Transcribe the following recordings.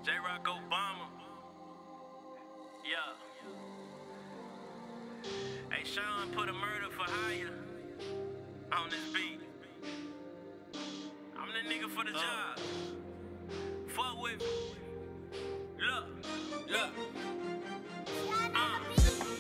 J-Rock Obama. Yeah. Hey, Sean put a murder for hire on this beat. I'm the nigga for the job. Fuck with me. Look.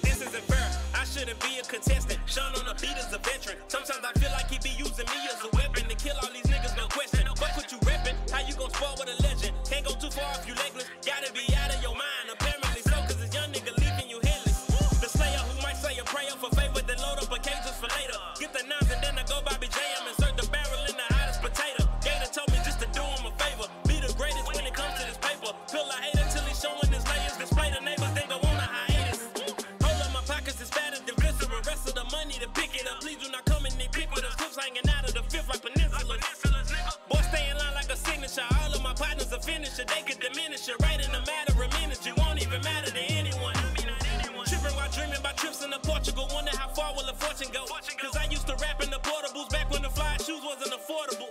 This isn't fair. I shouldn't be a contestant. Sean on the beat is a veteran. Sometimes I feel like he be using me as a weapon to kill all these niggas, no question. Fuck what you reppin'. How you gon' spar with a legend? Can't go too far if you legless. Gotta be out of your mind. Apparently so, cause this young nigga leaving you headless. The slayer who might say a prayer for favor, then load up occasions for later. Get the nines and then I go Bobby J. I'm insert the barrel in the hottest potato. Gator told me just to do him a favor. Be the greatest when it comes to this paper. Feel I hate until he's showing his layers. Display the neighbors, then go on a hiatus. Hold up, my pockets is fatter than visceral. Rest of the money to pick it up. Please do not come and pick with us. Clips hanging out of the fifth like peninsulas. Boy, stay in line like a signature. All of my partners are finisher. They could diminish it right in a matter of minutes. You won't even matter to anyone. Tripping while dreaming about trips into Portugal. Wonder how far will a fortune go? Cause I used to rap in the portables back when the fly shoes wasn't affordable.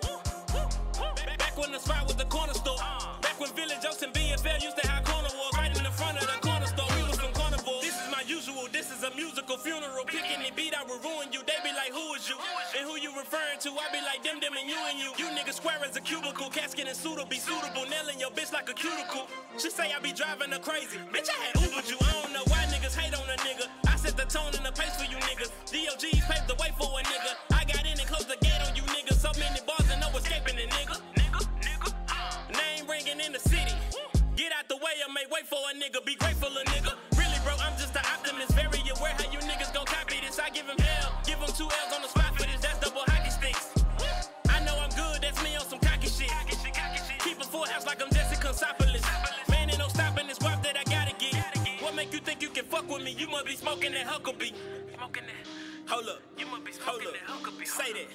Back when the spot was the corner store. Back when Village Oaks and BFL used to have corner wars right in the front of the corner store. We was some carnivores. This is my usual. This is a musical funeral. Picking the beat, I will ruin you. They be like, who is you? And who you referring to? I be like them, and you and you. You niggas square as a cubicle. Casket and suit'll be suitable. Nailing your bitch like a cuticle. She say I be driving her crazy. Bitch, I had Ubered you. I don't know why niggas hate on a nigga. I set the tone and the pace for you niggas. DOGs paved the way for a nigga. I got in and closed the gate on you niggas. So many bars and no escaping it, nigga. Name ringing in the city. Get out the way or make way for a nigga. Be grateful a nigga. Really, bro, I'm just an optimist. Very aware how you niggas gon' copy this. I give him hell. Give him 2 L's on the spot for this. That's double hockey sticks. I know I'm good. That's me on some cocky shit. Keep a full house like I'm Jesse Consopoulos. Man, ain't no stopping this guap that I gotta get. What make you think you can fuck with me? You must be smoking that Huckabee. Smoking that. Hold up. You must be smoking that Huckabee. Say that.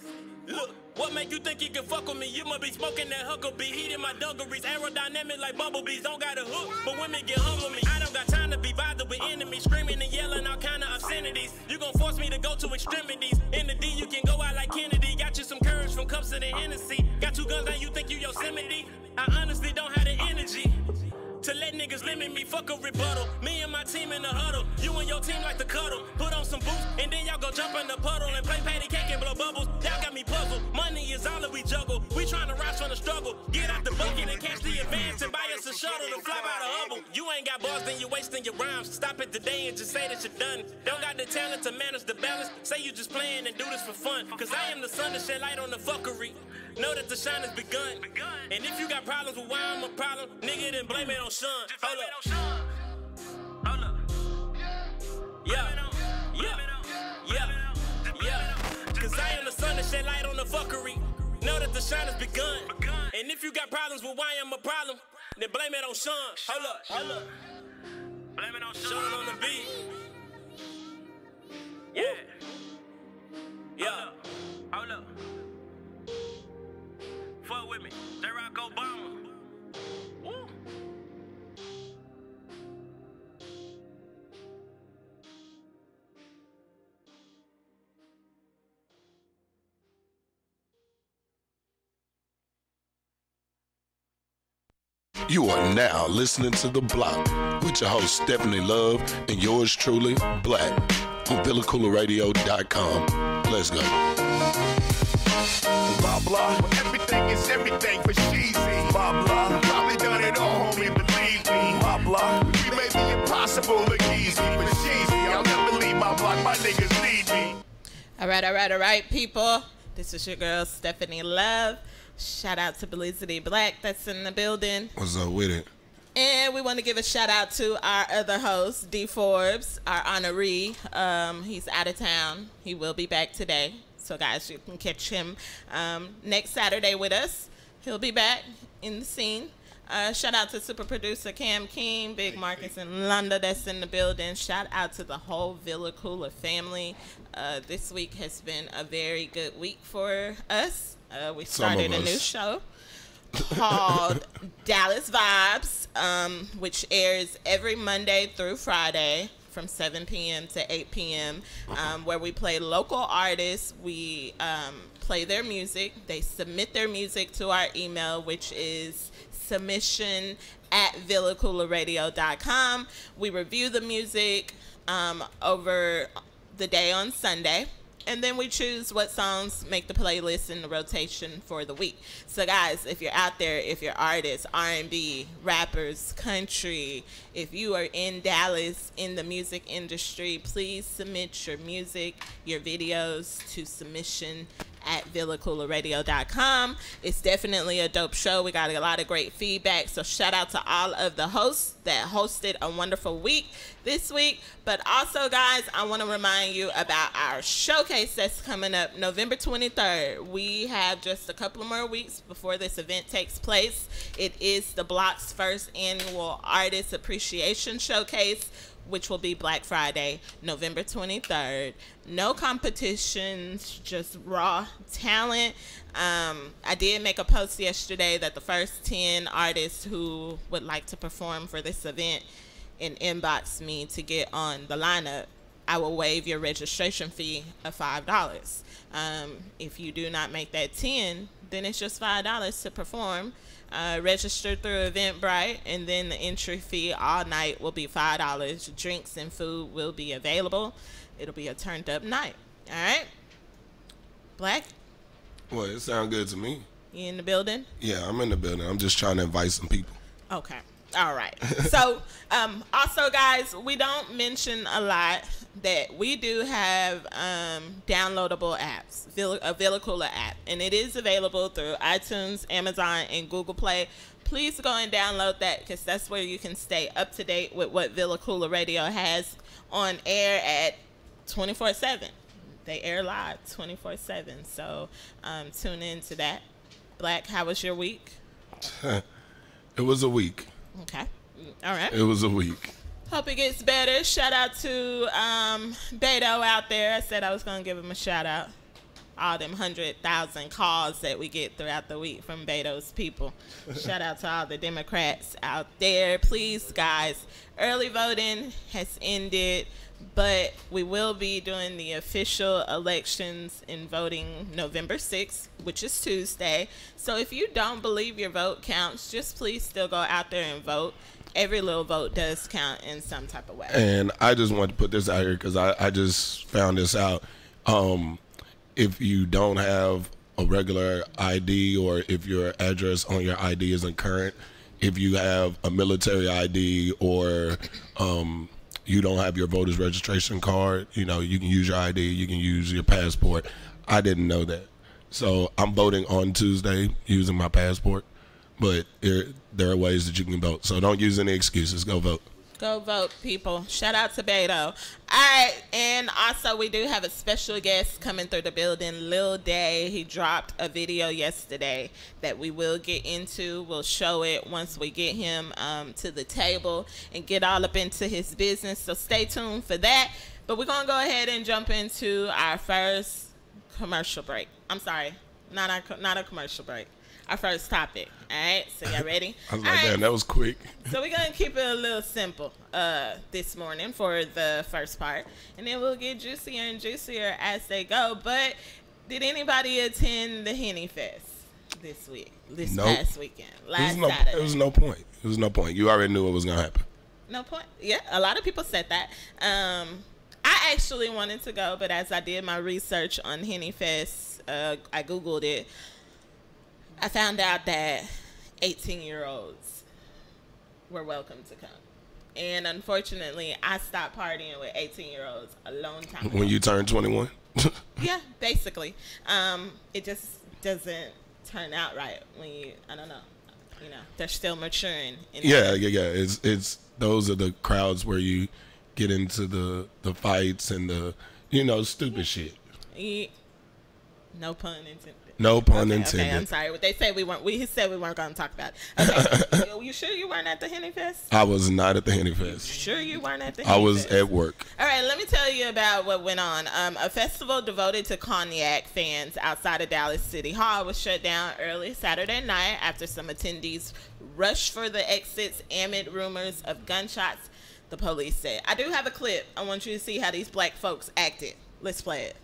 Look, what make you think you can fuck with me? You must be smoking that Huckabee. Heat in my dungarees, aerodynamic like bumblebees. Don't got a hook, but women get hung with me. I don't got time to be bothered with enemies, screaming and yelling all kind of obscenities. You gon' force me to go to extremities. In the D, you can go out like Kennedy. Got you some courage from cups to the Hennessy. Got 2 guns, now you think you Yosemite. I honestly don't have the energy to let niggas limit me, fuck a rebuttal. Me and my team in the huddle. You and your team like to cuddle. Put on some boots, and then y'all go jump in the puddle and play patty cake and blow bubbles. Y'all got me puzzled. Money is all that we juggle. We tryna rise from the struggle. Get out the bucket and catch the advance and buy us a shuttle to fly by the Hubble. You ain't got bars, then you wasting your rhymes. Stop it today and just say that you're done. Don't got the talent to manage the balance. Say you just playing and do this for fun. Cause I am the sun that shed light on the fuckery. Know that the shine has begun. And if you got problems with why I'm a problem, nigga, then blame it on Sean. Hold up. Yeah. Cause I am the sun that shed light on the fuckery. Know that the shine has begun. And if you got problems with why I'm a problem, then blame it on Sean. Hold up. Blame it on Sean on the beat. Yeah. Hold up. Fuck with me. J-Rock Obama. Woo. You are now listening to The Block with your host Stephanie Love and yours truly, Black, on VillaCoolaRadio.com. Let's go. Blah, blah. Everything is everything for Sheezy. Blah, blah. Probably done it all, homie, believe me. Blah, blah. We may be impossible, look easy, but Sheezy, I'll never leave my block. My niggas need me. All right, people. This is your girl, Stephanie Love. Shout out to Felicity Black that's in the building. What's up with it? And we want to give a shout out to our other host, D. Forbes, our honoree. He's out of town. He will be back today. So, guys, you can catch him next Saturday with us. He'll be back in the scene. Shout out to super producer Cam King, Big Marcus and Londa that's in the building. Shout out to the whole Villa Koola family. This week has been a very good week for us. We started a new show called Dallas Vibes, which airs every Monday through Friday from 7 p.m. to 8 p.m., where we play local artists. We play their music. They submit their music to our email, which is submission at VillaCoolaRadio.com. We review the music over the day on Sunday. And then we choose what songs make the playlist in the rotation for the week. So, guys, if you're out there, if you're artists, R&B, rappers, country, if you are in Dallas in the music industry, please submit your music, your videos to submission at VillaCoolaRadio.com. It's definitely a dope show. We got a lot of great feedback. So shout out to all of the hosts that hosted a wonderful week this week. But also, guys, I want to remind you about our showcase that's coming up November 23rd. We have just a couple more weeks before this event takes place. It is the Block's first annual Artist Appreciation Showcase, which will be Black Friday, November 23rd. No competitions, just raw talent. I did make a post yesterday that the first 10 artists who would like to perform for this event and inbox me to get on the lineup, I will waive your registration fee of $5. If you do not make that 10, then it's just $5 to perform. Register through Eventbrite, and then the entry fee all night will be $5. Drinks and food will be available. It'll be a turned up night. All right, Black? Well, it sounds good to me. You in the building? Yeah, I'm in the building. I'm just trying to invite some people. Okay. All right. So, also, guys, we don't mention a lot that we do have downloadable apps, a Villa Koola app, and it is available through iTunes, Amazon, and Google Play. Please go and download that, because that's where you can stay up to date with what Villa Koola Radio has on air at 24/7. They air live 24/7. So tune in to that. Black, how was your week? It was a week. Okay. All right. It was a week. Hope it gets better. Shout out to Beto out there. I said I was going to give him a shout out. All them 100,000 calls that we get throughout the week from Beto's people. Shout out to all the Democrats out there. Please, guys, early voting has ended, but we will be doing the official elections and voting November 6th, which is Tuesday. So if you don't believe your vote counts, just please still go out there and vote. Every little vote does count in some type of way. And I just want to put this out here because I just found this out. If you don't have a regular ID, or if your address on your ID isn't current, if you have a military ID, or you don't have your voter's registration card, you know, you can use your ID, you can use your passport. I didn't know that. So I'm voting on Tuesday using my passport, but there are ways that you can vote. So don't use any excuses. Go vote. Go vote, people. Shout out to Beto. All right, and also we do have a special guest coming through the building, Lil Day. He dropped a video yesterday that we will get into. We'll show it once we get him to the table and get all up into his business. So stay tuned for that. But we're going to go ahead and jump into our first commercial break. I'm sorry, not a commercial break. Our first topic. All right, so y'all ready? I was like, damn, that was quick. So we're going to keep it a little simple this morning for the first part, and then we'll get juicier and juicier as they go. But did anybody attend the Henny Fest this week, past weekend, last Saturday? It was no point. It was no point. You already knew what was going to happen. No point? Yeah, a lot of people said that. I actually wanted to go, but as I did my research on Henny Fest, I Googled it. I found out that 18-year-olds were welcome to come. And unfortunately, I stopped partying with 18-year-olds a long time ago. When you turned 21? Yeah, basically. It just doesn't turn out right when you, I don't know, they're still maturing. Yeah. It's those are the crowds where you get into the fights and the, stupid shit. No pun intended. No pun intended. Okay, I'm sorry. They said we said we weren't going to talk about it. Okay. You sure you weren't at the Henny Fest? I was not at the Henny Fest. Sure you weren't at the Henny Fest? I was at work. All right, let me tell you about what went on. A festival devoted to cognac fans outside of Dallas City Hall was shut down early Saturday night after some attendees rushed for the exits amid rumors of gunshots, the police said. I do have a clip. I want you to see how these black folks acted. Let's play it.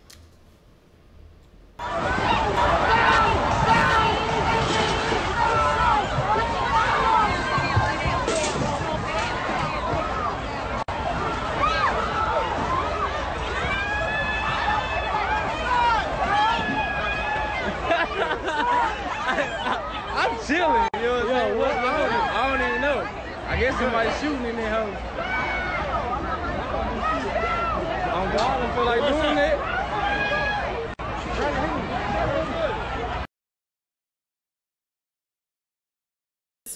I guess somebody shooting in that hole. On God, I feel like doing it.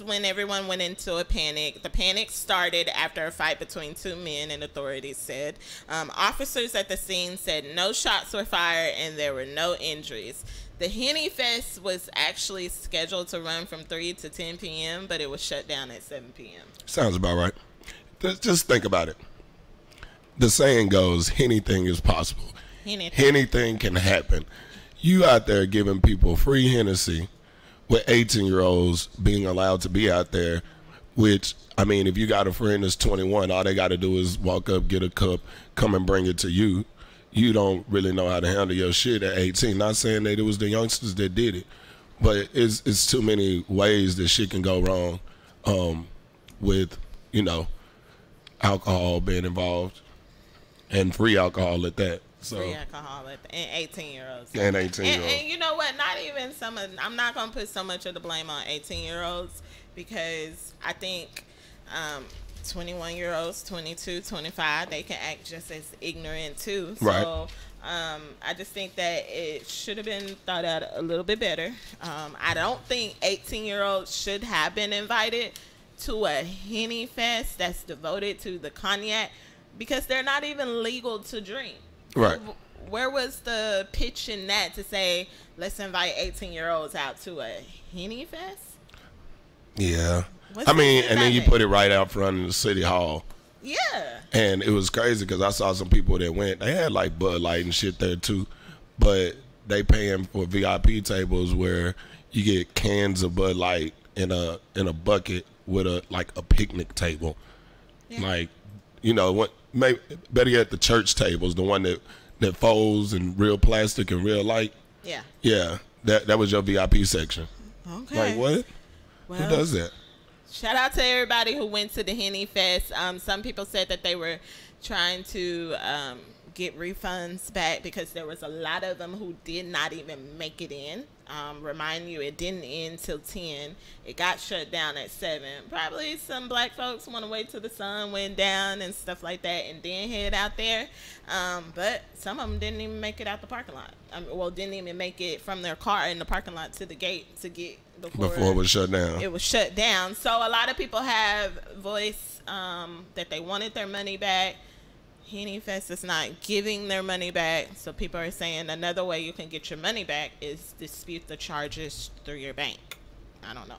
When everyone went into a panic. The panic started after a fight between two men, and authorities said. Officers at the scene said no shots were fired and there were no injuries. The Henny Fest was actually scheduled to run from 3 to 10 p.m., but it was shut down at 7 p.m. Sounds about right. Just think about it. The saying goes, anything is possible. Anything can happen. You out there giving people free Hennessy with 18-year-olds being allowed to be out there, which, I mean, if you got a friend that's 21, all they got to do is walk up, get a cup, come and bring it to you. You don't really know how to handle your shit at 18. Not saying that it was the youngsters that did it, but it's too many ways that shit can go wrong with, you know, alcohol being involved and free alcohol at that. So, free alcohol and 18-year-olds. And 18-year-olds. And you know what? Not even some of, I'm not going to put so much of the blame on 18-year-olds because I think 21-year-olds, 22, 25, they can act just as ignorant too. Right. So I just think that it should have been thought out a little bit better. I don't think 18-year-olds should have been invited to a Henny Fest that's devoted to the cognac because they're not even legal to drink. Right. Where was the pitch in that to say, let's invite 18-year-olds out to a Henny Fest? Yeah. I mean, and then you put it right out front of the city hall. Yeah. And it was crazy because I saw some people that went. They had like Bud Light and shit there too, but they paying for VIP tables where you get cans of Bud Light in a bucket with a picnic table. Yeah. Like, you know what? Maybe better yet, the church tables, the one that folds and real plastic and real light. Yeah. Yeah. That was your VIP section. Okay. Like what? Well, who does that? Shout out to everybody who went to the Henny Fest. Some people said that they were trying to get refunds back because there was a lot of them who did not even make it in. Remind you, it didn't end till 10. It got shut down at 7. Probably some black folks want to wait till the sun went down and stuff like that and then head out there. But some of them didn't even make it out the parking lot. Didn't even make it from their car in the parking lot to the gate to get before it was shut down. It was shut down. So a lot of people have voiced that they wanted their money back. Henny Fest is not giving their money back, so people are saying another way you can get your money back is dispute the charges through your bank. I don't know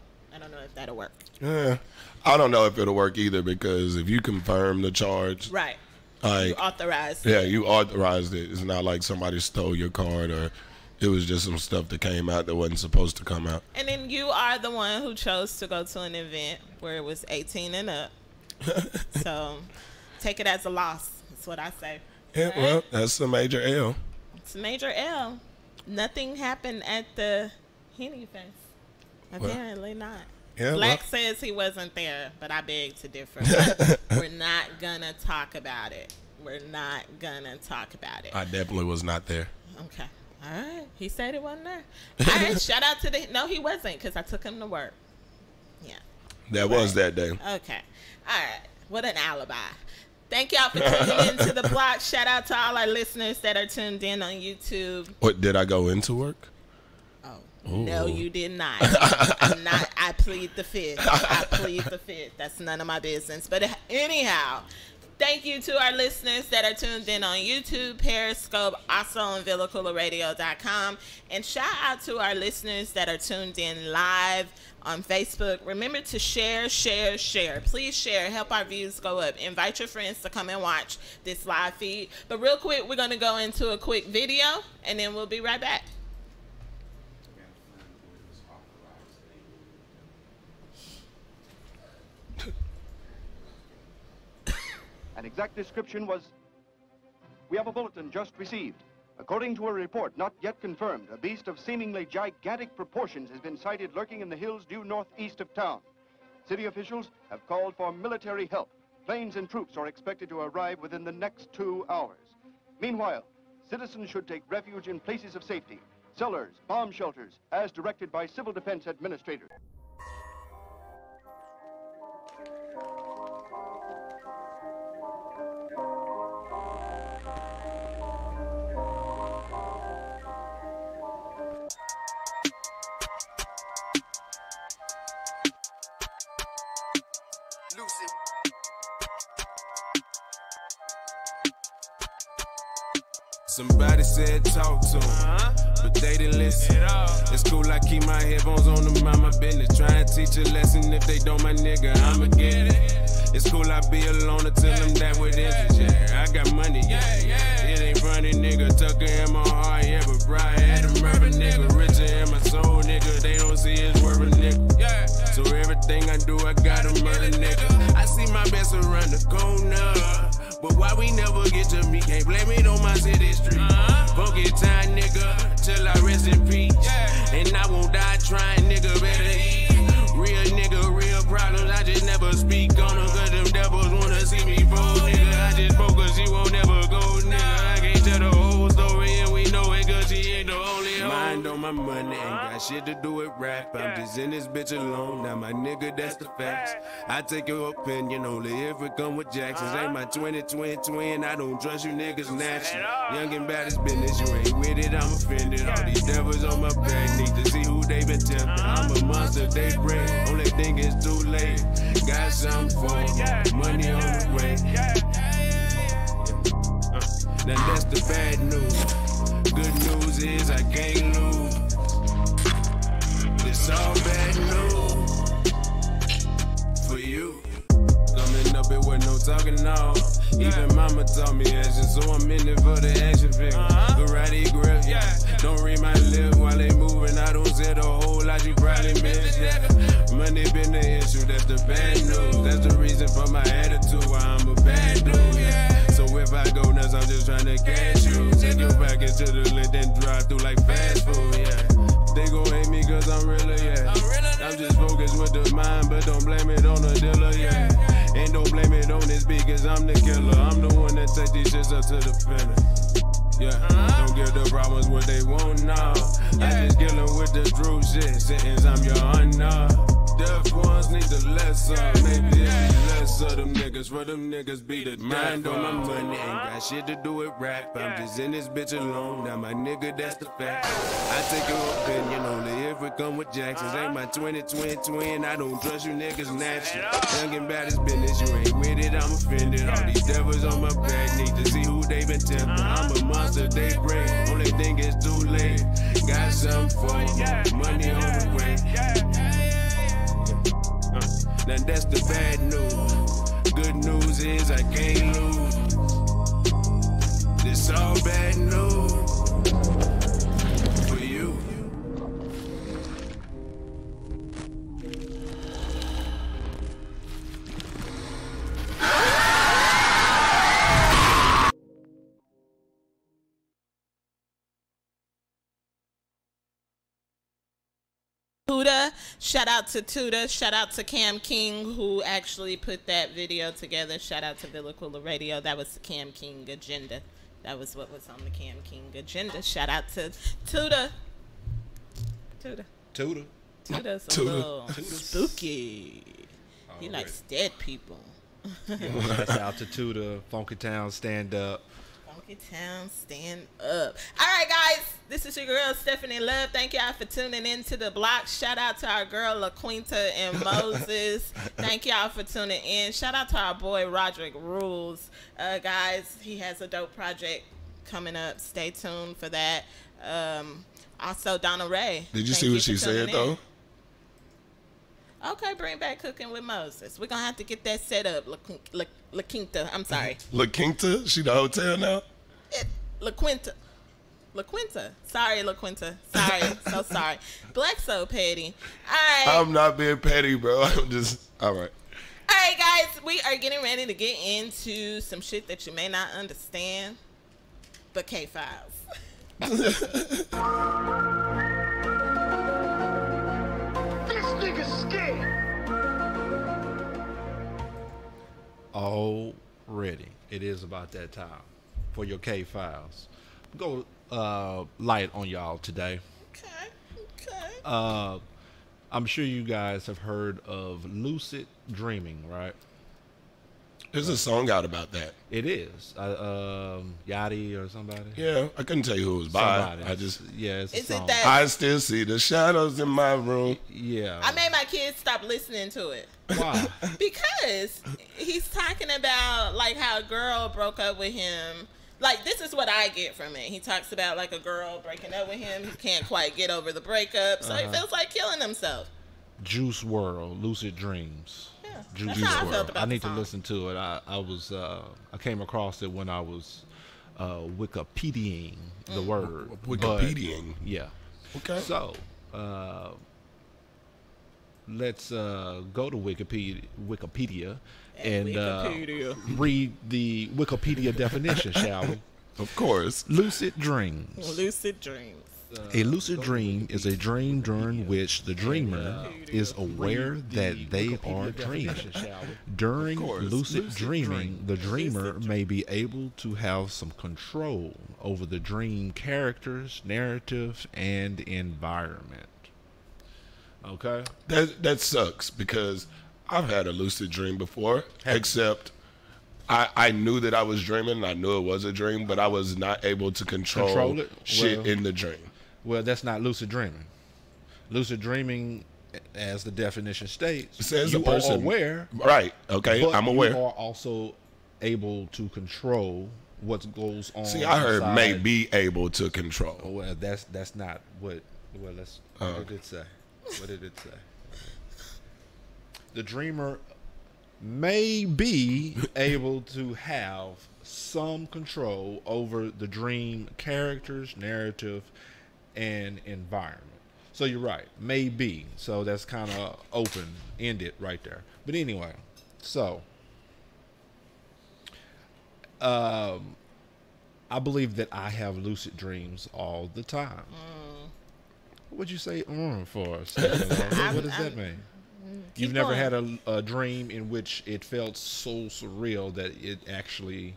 if that'll work. Yeah, I don't know if it'll work either because if you confirm the charge, right, you authorized. Yeah, you authorized it. It's not like somebody stole your card or it was just some stuff that came out that wasn't supposed to come out. And then you are the one who chose to go to an event where it was 18 and up, so take it as a loss. That's what I say. Yeah, right? Well, that's a major L. It's a major L. Nothing happened at the Henny Fest. Apparently not. Yeah, Black says he wasn't there, but I beg to differ. We're not gonna talk about it. We're not gonna talk about it. I definitely was not there. Okay. All right. He said it wasn't there. All right. Shout out to the. No, he wasn't because I took him to work. Yeah. That was that day. Okay. All right. What an alibi. Thank y'all for tuning into the block. Shout out to all our listeners that are tuned in on YouTube. What, did I go into work? Oh, ooh. No, you did not. I'm not. I plead the fifth. I plead the fifth. That's none of my business. But anyhow, thank you to our listeners that are tuned in on YouTube, Periscope, also on VillaCoolaRadio.com. And shout out to our listeners that are tuned in live on Facebook. Remember to share. Please share. Help our views go up. Invite your friends to come and watch this live feed. But real quick, we're going to go into a quick video, and then we'll be right back. An exact description was, we have a bulletin just received. According to a report not yet confirmed, a beast of seemingly gigantic proportions has been sighted lurking in the hills due northeast of town. City officials have called for military help. Planes and troops are expected to arrive within the next 2 hours. Meanwhile, citizens should take refuge in places of safety, cellars, bomb shelters, as directed by civil defense administrators. Somebody said talk to him, but they didn't listen. It's cool, I keep my headphones on to mind my business. Try and teach a lesson, if they don't, my nigga, I'ma get it. It's cool, I be alone to tell them that with interest, yeah. I got money, yeah. It ain't funny, nigga. Tucker in my heart, yeah, but Brian had a murder, nigga. Richer in my soul, nigga. They don't see it's worth a nigga, yeah. So everything I do, I gotta murder, nigga. I see my best around the corner. But why we never get to me? Can't blame it on my city street. Funky time, nigga, till I rest in peace. And I won't die trying, nigga, better eat. Real nigga, real problems, I just never speak on them. Cause them devils wanna see me fold, nigga. I just focus, she won't never go, nigga. I can't tell the whole story and we know it cause she ain't the only hoe. Mind on my money, ain't got shit to do with rap. I'm just in this bitch alone, now my nigga, that's the facts. I take your opinion only if it come with Jacksons. Ain't my 20 I don't trust you niggas naturally. Young and bad as business, you ain't with it, I'm offended. All these devils on my back, need to see who they been tempting. I'm a monster, they bring, only thing is too late. Got something for money on the way. Now that's the bad news. Good news is I can't lose. It's all bad news for you. Coming up, it wasn't no talking, no. Even mama taught me action, so I'm in it for the action figure. Karate grip, yeah. Don't read my lip while they moving. I don't say the whole lot you probably missed, yeah. Money been the issue, that's the bad news. That's the reason for my attitude, why I'm a bad dude, yeah. So if I go nuts, I'm just trying to catch you. Take your package to the lid, then drive through like fast food, yeah. They gon' hate me cause I'm realer, yeah. I'm just focused with the mind, but don't blame it on the dealer, yeah. And don't blame it on this beat cause I'm the killer. I'm the one that take these shits up to the finish. Yeah, don't give the problems what they want now. I just kill them with the true shit. Sentence, I'm your honor. Deaf ones need the lesson. Maybe it be less of them niggas. For them niggas be the mind on my money. Ain't got shit to do with rap. I'm just in this bitch alone. Now my nigga, that's the fact. I take your opinion only if it come with Jacksons. Ain't my 20 I don't trust you niggas natural. Young and bad as business. You ain't with it, I'm offended. All these devils on my back. Need to see who they been tempting. I'm a monster, they bring. Only thing is too late. Got something for money on the way. Now that's the bad news. Good news is I can't lose. This all bad news for you. Shout out to Tuda. Shout out to Cam King who actually put that video together. Shout out to Villa Koola Radio. That was the Cam King agenda. That was what was on the Cam King agenda. Shout out to Tuda. Tuda's a little spooky. He likes dead people. Shouts out to Tuda. Funky Town, stand up. Funky Town, stand up. All right, guys. This is your girl, Stephanie Love. Thank y'all for tuning in to the block. Shout out to our girl, LaQuinta and Moses. Thank y'all for tuning in. Shout out to our boy, Roderick Rules. Guys, he has a dope project coming up. Stay tuned for that. Also, Donna Ray. Did you see what she said, though? Okay, bring back Cooking with Moses. We're going to have to get that set up, LaQuinta. I'm sorry. LaQuinta? She the hotel now? LaQuinta. Sorry, LaQuinta. Sorry. So sorry. Black so petty. All right. I'm not being petty, bro. I'm just, all right. All right, guys. We are getting ready to get into some shit that you may not understand. The K-Files. This nigga's scared. Already. It is about that time for your K-Files. Go light on y'all today. Okay. I'm sure you guys have heard of lucid dreaming, right? There's a song out about that. It is. Yachty or somebody. Yeah, I couldn't tell you who it was by. Somebody. I just. Yeah, it's a Is song. it that? I still see the shadows in my room. Yeah. I made my kids stop listening to it. Why? Because he's talking about like how a girl broke up with him. Like, this is what I get from it. He talks about like a girl breaking up with him. He can't quite get over the breakup, so he feels like killing himself. Juice World, Lucid Dreams. Yeah, Juice that's how I WRLD. felt about I need the to song. listen to it. I came across it when I was Wikipediaing the word. Wikipediaing? But, yeah. Okay. So, let's go to Wikipedia and read the Wikipedia definition, shall we? Of course. Lucid dreams. Lucid dreams. A lucid dream is a dream during which the dreamer is aware that they are dreaming. During lucid dreaming, the dreamer may be able to have some control over the dream characters, narrative, and environment. Okay? That sucks because I've had a lucid dream before, except I knew that I was dreaming and I knew it was a dream, but I was not able to control it? shit Well, in the dream. Well, that's not lucid dreaming. Lucid dreaming, as the definition states, It says you the person are aware. Right. Okay. But I'm aware. you are also able to control what goes on. See, I heard inside. may be able to control. Oh, well, that's not what. Well, what did it say? What did it say? The dreamer may be able to have some control over the dream characters, narrative, and environment. So you're right, may be. So that's kind of open-ended right there. But anyway, so I believe that I have lucid dreams all the time. What'd you say for? Stephanie? What does that mean? You've never had a dream in which it felt so surreal that it actually,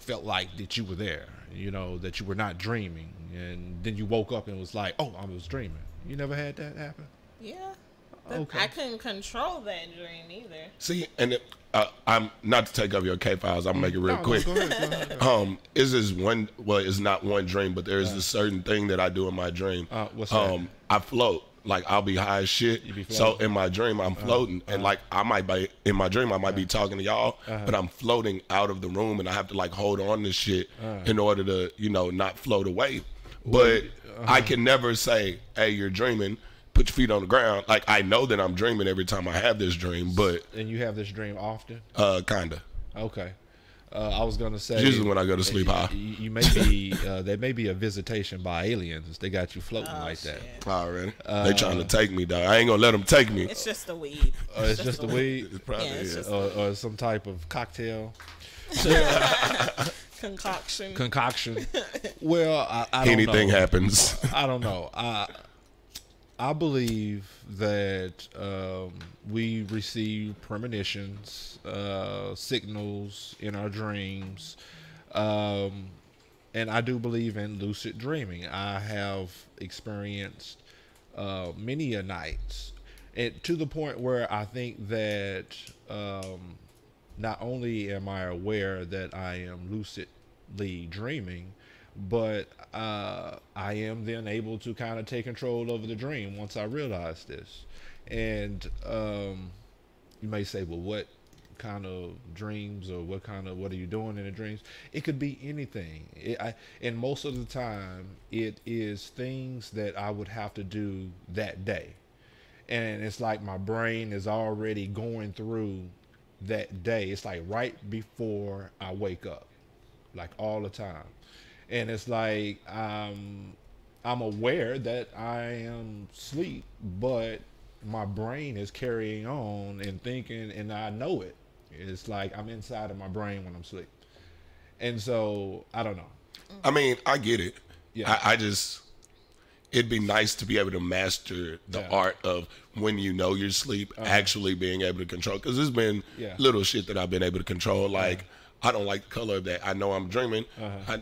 felt like that you were there, that you were not dreaming. And then you woke up and was like, oh, I was dreaming. You never had that happen? Yeah. But Okay. I couldn't control that dream either. See, and I'm not to take up your K files. I'll make it real quick. Go ahead. Is this one? Well, it's not one dream, but there is a certain thing that I do in my dream. What's that? I float. Like I'll be high as shit. You be So floating? in my dream, I'm floating, and like I might be in my dream, I might be talking to y'all, but I'm floating out of the room, and I have to like hold on to shit in order to not float away. But I can never say, "Hey, you're dreaming." Put your feet on the ground. Like I know that I'm dreaming every time I have this dream, but And you have this dream often? kinda. Okay. I was gonna say Usually when I go to sleep high. You may be there may be a visitation by aliens. They got you floating like that. Already, they trying to take me, dog. I ain't gonna let them take me. It's just the weed. It's just the weed, It probably Yeah, it's is. just- or some type of cocktail Concoction. Well, I don't Anything know. happens. I don't know. I believe that we receive premonitions, signals in our dreams, and I do believe in lucid dreaming. I have experienced many a nights, and to the point where I think that not only am I aware that I am lucidly dreaming, but I am then able to kind of take control over the dream once I realize this. And you may say, well, what kind of dreams, or what are you doing in the dreams? It could be anything. And most of the time it is things that I would have to do that day. And it's like my brain is already going through that day. It's like right before I wake up, like all the time. And it's like I'm aware that I am asleep, but my brain is carrying on and thinking, and I know it. It's like I'm inside of my brain when I'm asleep. And so I don't know. I mean, I get it. Yeah. I just, it'd be nice to be able to master the art of when you're asleep, actually being able to control. Because there's been little shit that I've been able to control, like. I don't like the color of that. I know I'm dreaming.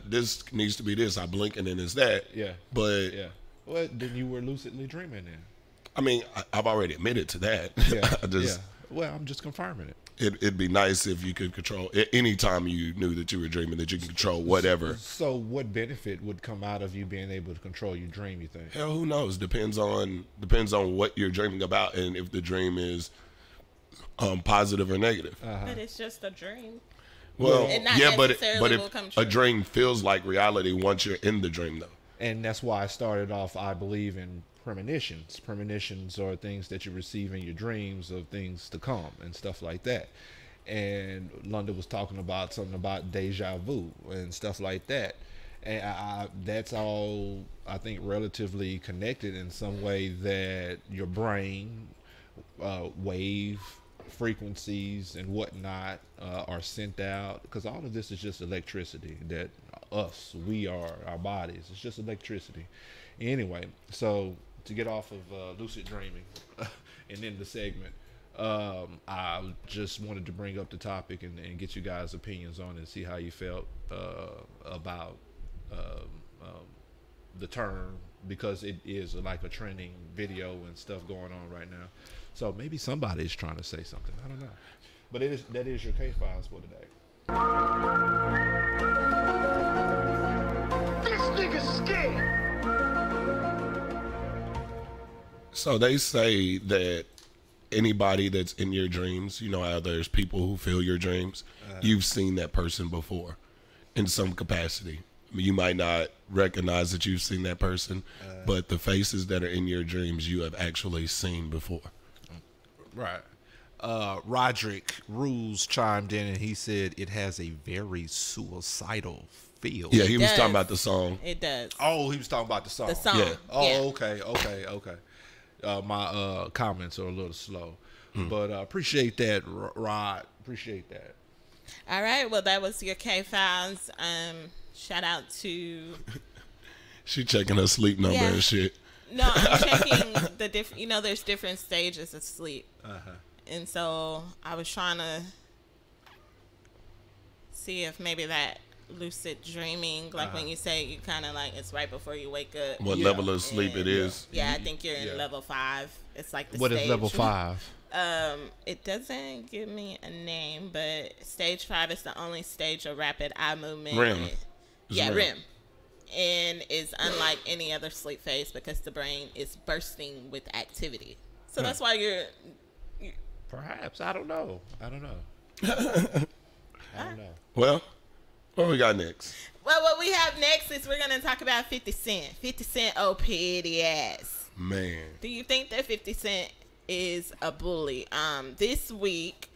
This needs to be this. I blink and then it's that. Yeah. But Well, then you were lucidly dreaming then. I mean, I've already admitted to that. Yeah. I just, Well, I'm just confirming it. It'd be nice if you could control anytime you knew that you were dreaming that you can control whatever. So what benefit would come out of you being able to control your dream, you think? Hell, who knows? Depends on what you're dreaming about and if the dream is positive or negative. But it's just a dream. Well, And not yeah, but necessarily will if come a true. dream feels like reality once you're in the dream, though. And that's why I started off, I believe, in premonitions. Premonitions are things that you receive in your dreams of things to come and stuff like that. And London was talking about something about deja vu and stuff like that. And that's all, I think, relatively connected in some way, that your brain, wave frequencies and whatnot are sent out, because all of this is just electricity that we are, our bodies, it's just electricity. Anyway, so to get off of lucid dreaming and end the segment, I just wanted to bring up the topic and get you guys' opinions on it and see how you felt about the term, because it is like a trending video and stuff going on right now. So maybe somebody's trying to say something. I don't know. But that is your K-Files for today. This nigga's scared. So they say that anybody that's in your dreams, you know how there's people who feel your dreams, you've seen that person before in some capacity. I mean, you might not recognize that you've seen that person, but the faces that are in your dreams you have actually seen before. Right. Roderick Rules chimed in and he said it has a very suicidal feel. Yeah, he was does. talking about the song. It does. Oh, he was talking about the song. The song. Yeah. Oh, Yeah. okay. My comments are a little slow, but appreciate that, Rod. Appreciate that. All right. Well, that was your K-Files. Shout out to. She checking her sleep number Yeah. and shit. No, I'm checking the different. You know, there's different stages of sleep, and so I was trying to see if maybe that lucid dreaming, like when you say you kind of like it's right before you wake up. What level of sleep it is. Yeah, I think you're in level 5. It's like the What stage. is level 5? It doesn't give me a name, but stage 5 is the only stage of rapid eye movement. REM. Yeah, REM. REM. And is unlike any other sleep phase because the brain is bursting with activity. So that's why you're Perhaps. I don't know. Well, what we got next? well, what we have next is we're gonna talk about 50 Cent. 50 Cent, oh petty ass. Man. Do you think that 50 Cent is a bully? This week,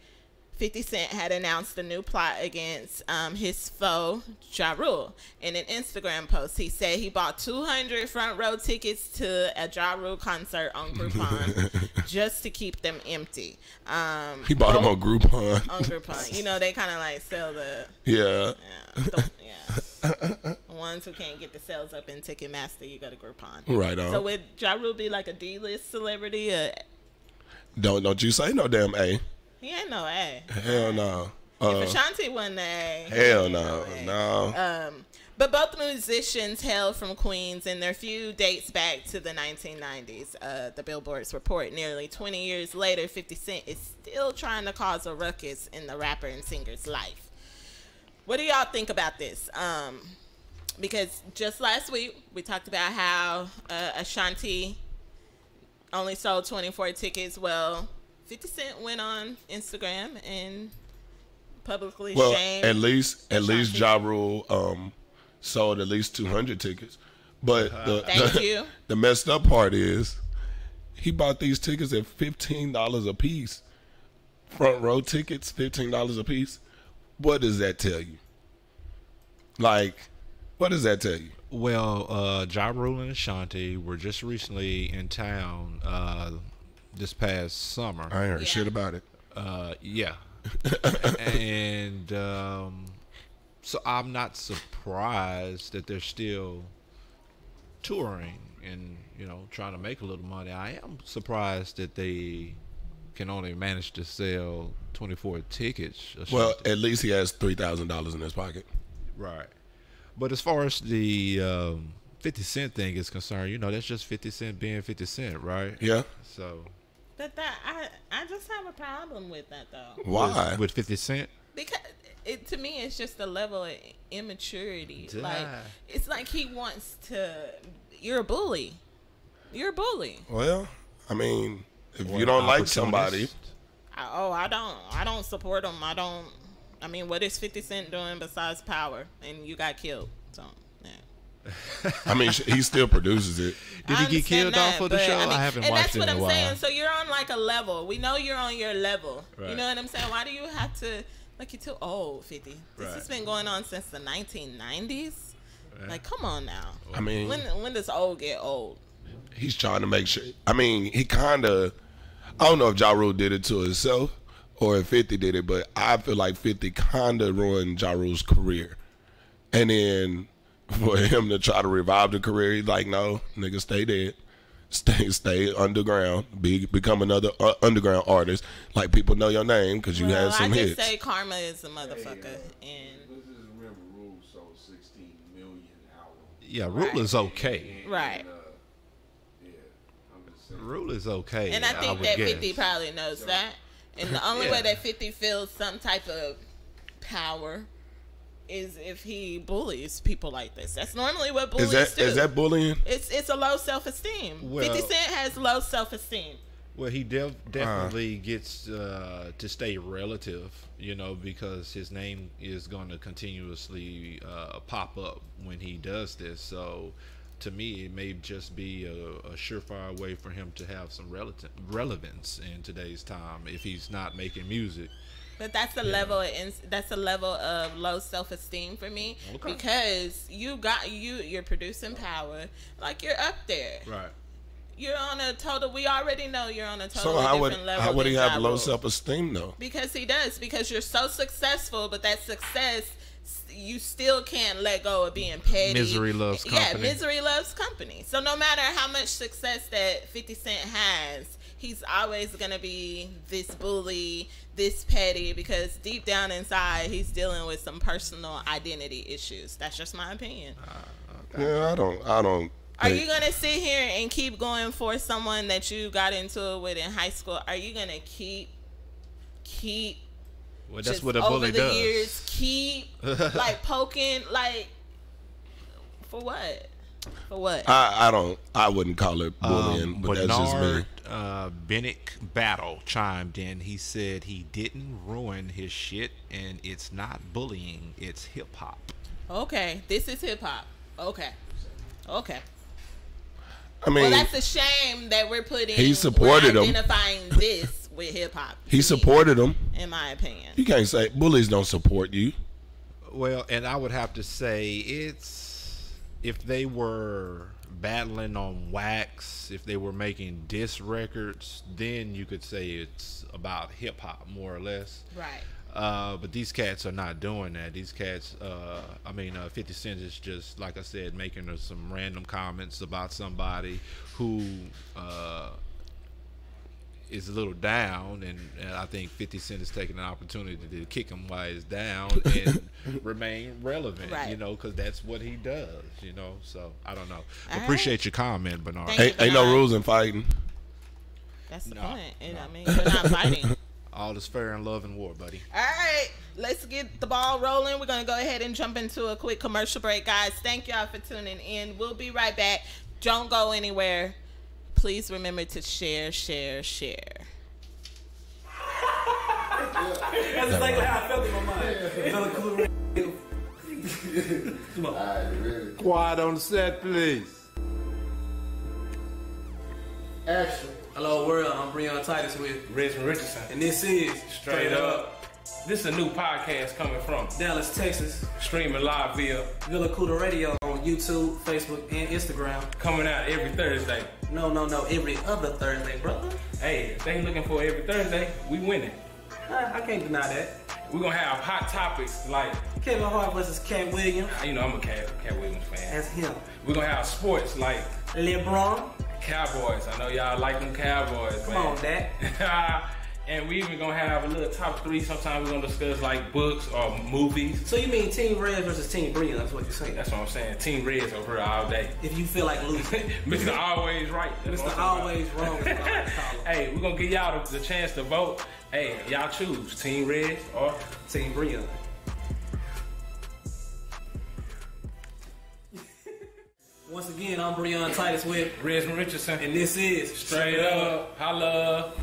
50 Cent had announced a new plot against his foe, Ja Rule. In an Instagram post, he said he bought 200 front row tickets to a Ja Rule concert on Groupon just to keep them empty. He bought them on Groupon. On Groupon. You know, they kind of like sell the... Yeah. Ones who can't get the sales up in Ticketmaster, you go to Groupon. Right on. So would Ja Rule be like a D-list celebrity? Don't you say no damn A. He ain't no A. Hell no. If Ashanti wasn't A. Hell no. No. But both musicians hail from Queens, and their feud dates back to the 1990s. The Billboard's report, nearly 20 years later, 50 Cent is still trying to cause a ruckus in the rapper and singer's life. What do y'all think about this? Because just last week, we talked about how Ashanti only sold 24 tickets. Well, 50 Cent went on Instagram and publicly shamed at least Ashanti. Ja Rule sold at least 200 tickets. But Thank you. the messed up part is he bought these tickets at $15 a piece. Front row tickets, $15 a piece. What does that tell you? Like, what does that tell you? Well, Ja Rule and Ashanti were just recently in town this past summer. I ain't heard shit about it. Yeah. And so I'm not surprised that they're still touring and, you know, trying to make a little money. I am surprised that they can only manage to sell 24 tickets. Well, at least he has $3,000 in his pocket. Right. But as far as the 50 Cent thing is concerned, you know, that's just 50 Cent being 50 Cent, right? Yeah. So But I just have a problem with that though. Why? With 50 Cent? Because to me, it's just a level of immaturity. Like, it's like he wants to. You're a bully. You're a bully. Well, I mean, if you don't like somebody, I don't support him. I mean, what is 50 Cent doing besides power? And you got killed. So, yeah. I mean, he still produces it. Did he get killed off of the show? I haven't watched it in a while. And that's what I'm saying. So you're on like a level. We know you're on your level. Right. You know what I'm saying? Why do you have to? Like, you're too old, 50. This has been going on since the 1990s. Right. Like, come on now. I mean, when does old get old? He's trying to make sure. I mean, he kind of. I don't know if Ja Rule did it to himself or if 50 did it, but I feel like 50 kind of ruined Ja Rule's career. And then for him to try to revive the career, he's like, no, nigga, stay dead. Stay underground. Become another underground artist. Like, people know your name because you had some hits. I just say karma is a motherfucker. And Remember, Rule sold 16 million albums. Yeah, Rule is okay. Right. Rule is okay. And I think that 50 probably knows that. And the only way that 50 feels some type of power is if he bullies people like this. That's normally what bullies do. Is that bullying? It's a low self-esteem. Well, 50 Cent has low self-esteem. Well, he definitely gets to stay relative, you know, because his name is going to continuously pop up when he does this. So, to me, it may just be a surefire way for him to have some relevance in today's time if he's not making music. But that's a level of low self-esteem for me, because you're producing power, like, you're up there. Right. You're on a total. We already know you're on a totally different level. How would he have low Rule. self-esteem though? Because he does. Because you're so successful, but that success, you still can't let go of being petty. Misery loves company. Yeah, misery loves company. So no matter how much success that 50 Cent has, he's always gonna be this bully, this petty, because deep down inside, he's dealing with some personal identity issues. That's just my opinion. Yeah, I don't. Are you going to sit here and keep going for someone that you got into it with in high school? Are you going to keep well, that's what a bully does. Over the years, keep, like, poking, like, for what? For what? I wouldn't call it bullying, but that's just me. Bennett Battle chimed in. He said he didn't ruin his shit, and it's not bullying, it's hip-hop. Okay, this is hip-hop. Okay. I mean, well, that's a shame that we're putting. He supported him. Identifying this with hip hop. He supported him. In my opinion, you can't say bullies don't support you. Well, and I would have to say it's if they were battling on wax, if they were making diss records, then you could say it's about hip hop more or less. Right. But these cats are not doing that. These cats, 50 Cent is just, like I said, making some random comments about somebody who is a little down, and I think 50 Cent is taking an opportunity to kick him while he's down and remain relevant, right. You know, because that's what he does, you know. So, I don't know. Appreciate your comment, Bernard. Ain't no rules in fighting. That's the point. And I mean, you're not fighting. All is fair in love and war, buddy. All right, let's get the ball rolling. We're going to go ahead and jump into a quick commercial break, guys. Thank y'all for tuning in. We'll be right back. Don't go anywhere. Please remember to share. That's exactly how I felt in my mind. Come on. Quiet on the set, please. Action. Hello world, I'm Breon Titus with Richmond Richardson. And this is Straight Up. This is a new podcast coming from Dallas, Texas. Streaming live via Koola Radio on YouTube, Facebook, and Instagram. Coming out every Thursday. No, every other Thursday, brother. Hey, if they looking for every Thursday, we winning. I can't deny that. We're gonna have hot topics like Kevin Hart versus Cat Williams. You know I'm a Cat Williams fan. That's him. We're gonna have sports like LeBron. Cowboys. I know y'all like them Cowboys, Come man. on, Dak. And we even gonna have a little top 3. Sometimes we're gonna discuss like books or movies. So you mean Team Red versus Team Breon? That's what you're saying. That's what I'm saying. Team Reds over here all day. If you feel like losing. Mr. Always Right. Mr. Always Wrong. Is what I like to call him. Hey, we're gonna give y'all the chance to vote. Hey, y'all choose Team Reds or Team Breon. Once again, I'm Breon Titus with Reds and Richardson. and this is Straight Up. Holla.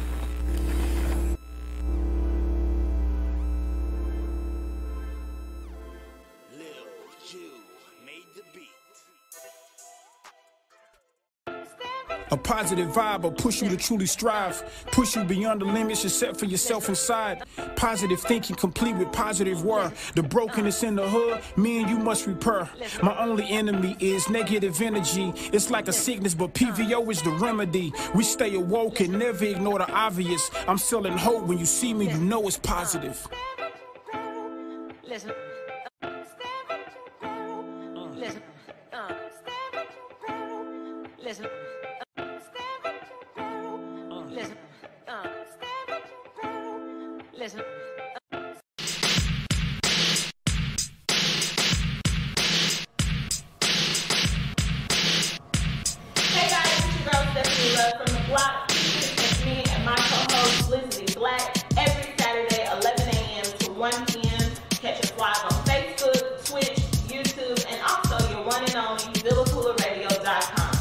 A positive vibe will push you to truly strive, push you beyond the limits you set for yourself inside. Positive thinking complete with positive word. The brokenness in the hood, me and you must repair. My only enemy is negative energy. It's like a sickness, but PVO is the remedy. We stay awoke and never ignore the obvious. I'm selling hope. When you see me, you know it's positive. Listen. Listen. Listen. Listen. Hey guys, it's your girl Stephanie Love from the block. It's me and my co-host Lizzie Black every Saturday 11 a.m. to 1 p.m. Catch us live on Facebook, Twitch, YouTube, and also your one and only VillaCoolaRadio.com.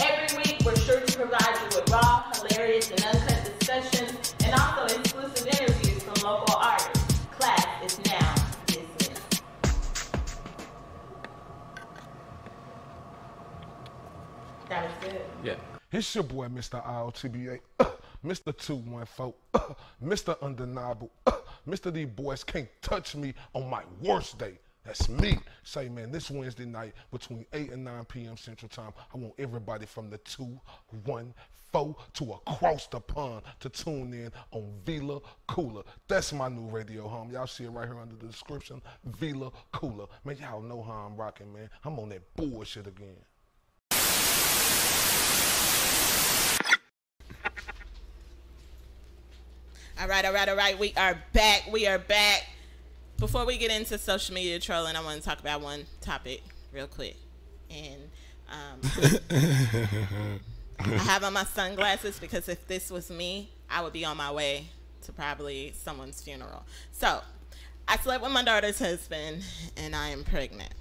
Every week we're sure to provide you with raw, hilarious, and uncut discussions, and also exclusive interviews from local artists. Class is now dismissed. That was good. Yeah. It's your boy, Mr. ILTBA, Mr. 214, Mr. Undeniable, Mr. These boys can't touch me on my worst day. That's me. Say, man, this Wednesday night between 8 and 9 p.m. Central Time, I want everybody from the 214 to across the pond to tune in on Villa Koola. That's my new radio home. Y'all see it right here under the description, Villa Koola. Man, y'all know how I'm rocking, man. I'm on that bullshit again. All right. We are back. Before we get into social media trolling, I want to talk about one topic real quick. And I have on my sunglasses because if this was me, I would be on my way to probably someone's funeral. So, I slept with my daughter's husband, and I am pregnant.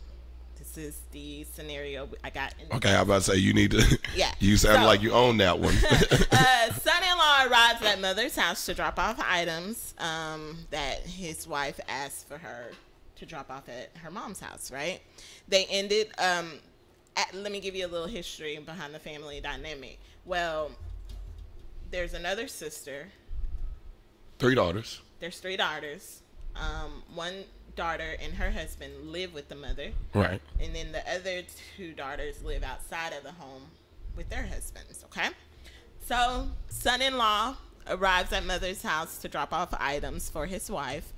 This is the scenario I got. Okay, I'm about to say you need to. Yeah. You sound like you own that one. Son-in-law arrives at mother's house to drop off items that his wife asked for her to drop off at her mom's house. Right? They ended. Let me give you a little history behind the family dynamic. Well, there's another sister. 3 daughters. There's 3 daughters. One daughter and her husband live with the mother. Right. And then the other 2 daughters live outside of the home with their husbands, okay? So, son-in-law arrives at mother's house to drop off items for his wife.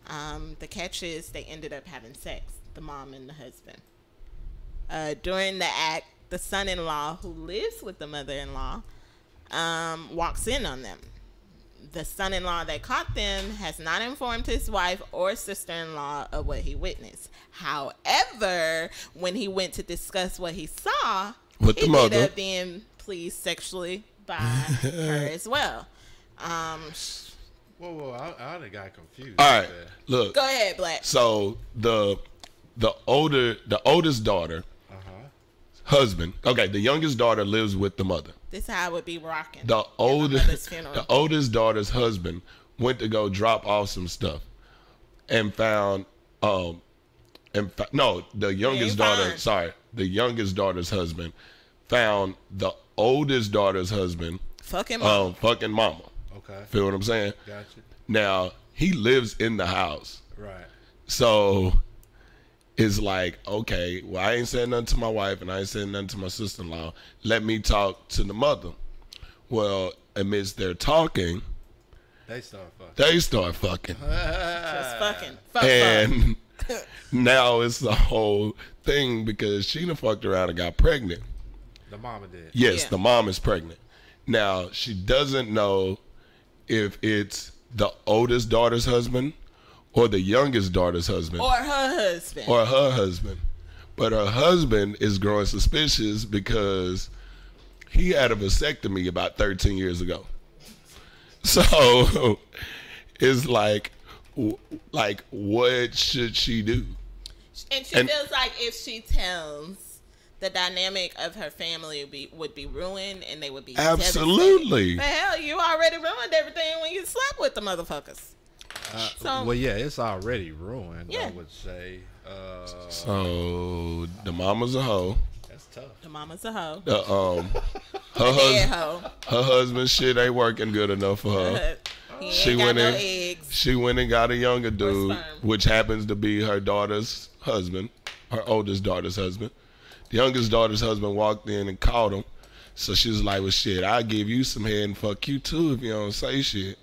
The catch is they ended up having sex, the mom and the husband. During the act, the son-in-law, who lives with the mother-in-law, walks in on them. The son-in-law that caught them has not informed his wife or sister-in-law of what he witnessed. However, when he went to discuss what he saw, with he the mother, ended up being pleased sexually by her as well. Whoa, I got confused. All right, look. Go ahead, Black. So the oldest daughter, husband. Okay, the youngest daughter lives with the mother. This is how I would be rocking. The oldest daughter's husband went to go drop off some stuff, and found the youngest daughter. Sorry, the youngest daughter's husband found the oldest daughter's husband fucking mama. Okay, feel what I'm saying? Gotcha. Now he lives in the house, right? So it's like, okay, well, I ain't saying nothing to my wife and I ain't saying nothing to my sister-in-law. Let me talk to the mother. Well, amidst their talking, they start fucking. Just fucking. And now it's the whole thing because Sheena fucked around and got pregnant. The mama did. Yes, the mom is pregnant. Now, she doesn't know if it's the oldest daughter's husband or the youngest daughter's husband. Or her husband. Or her husband. But her husband is growing suspicious because he had a vasectomy about 13 years ago. So it's like what should she do? And she feels like if she tells, the dynamic of her family would be ruined, and they would be absolutely. The hell, you already ruined everything when you slept with the motherfuckers. Well, yeah, it's already ruined. Yeah. I would say. So the mama's a hoe. That's tough. The mama's a hoe. Her husband shit ain't working good enough for her. She went and got a younger dude, which happens to be her daughter's husband, her oldest daughter's husband. The youngest daughter's husband walked in and caught him. So she was like, well, shit, I'll give you some head and fuck you too if you don't say shit.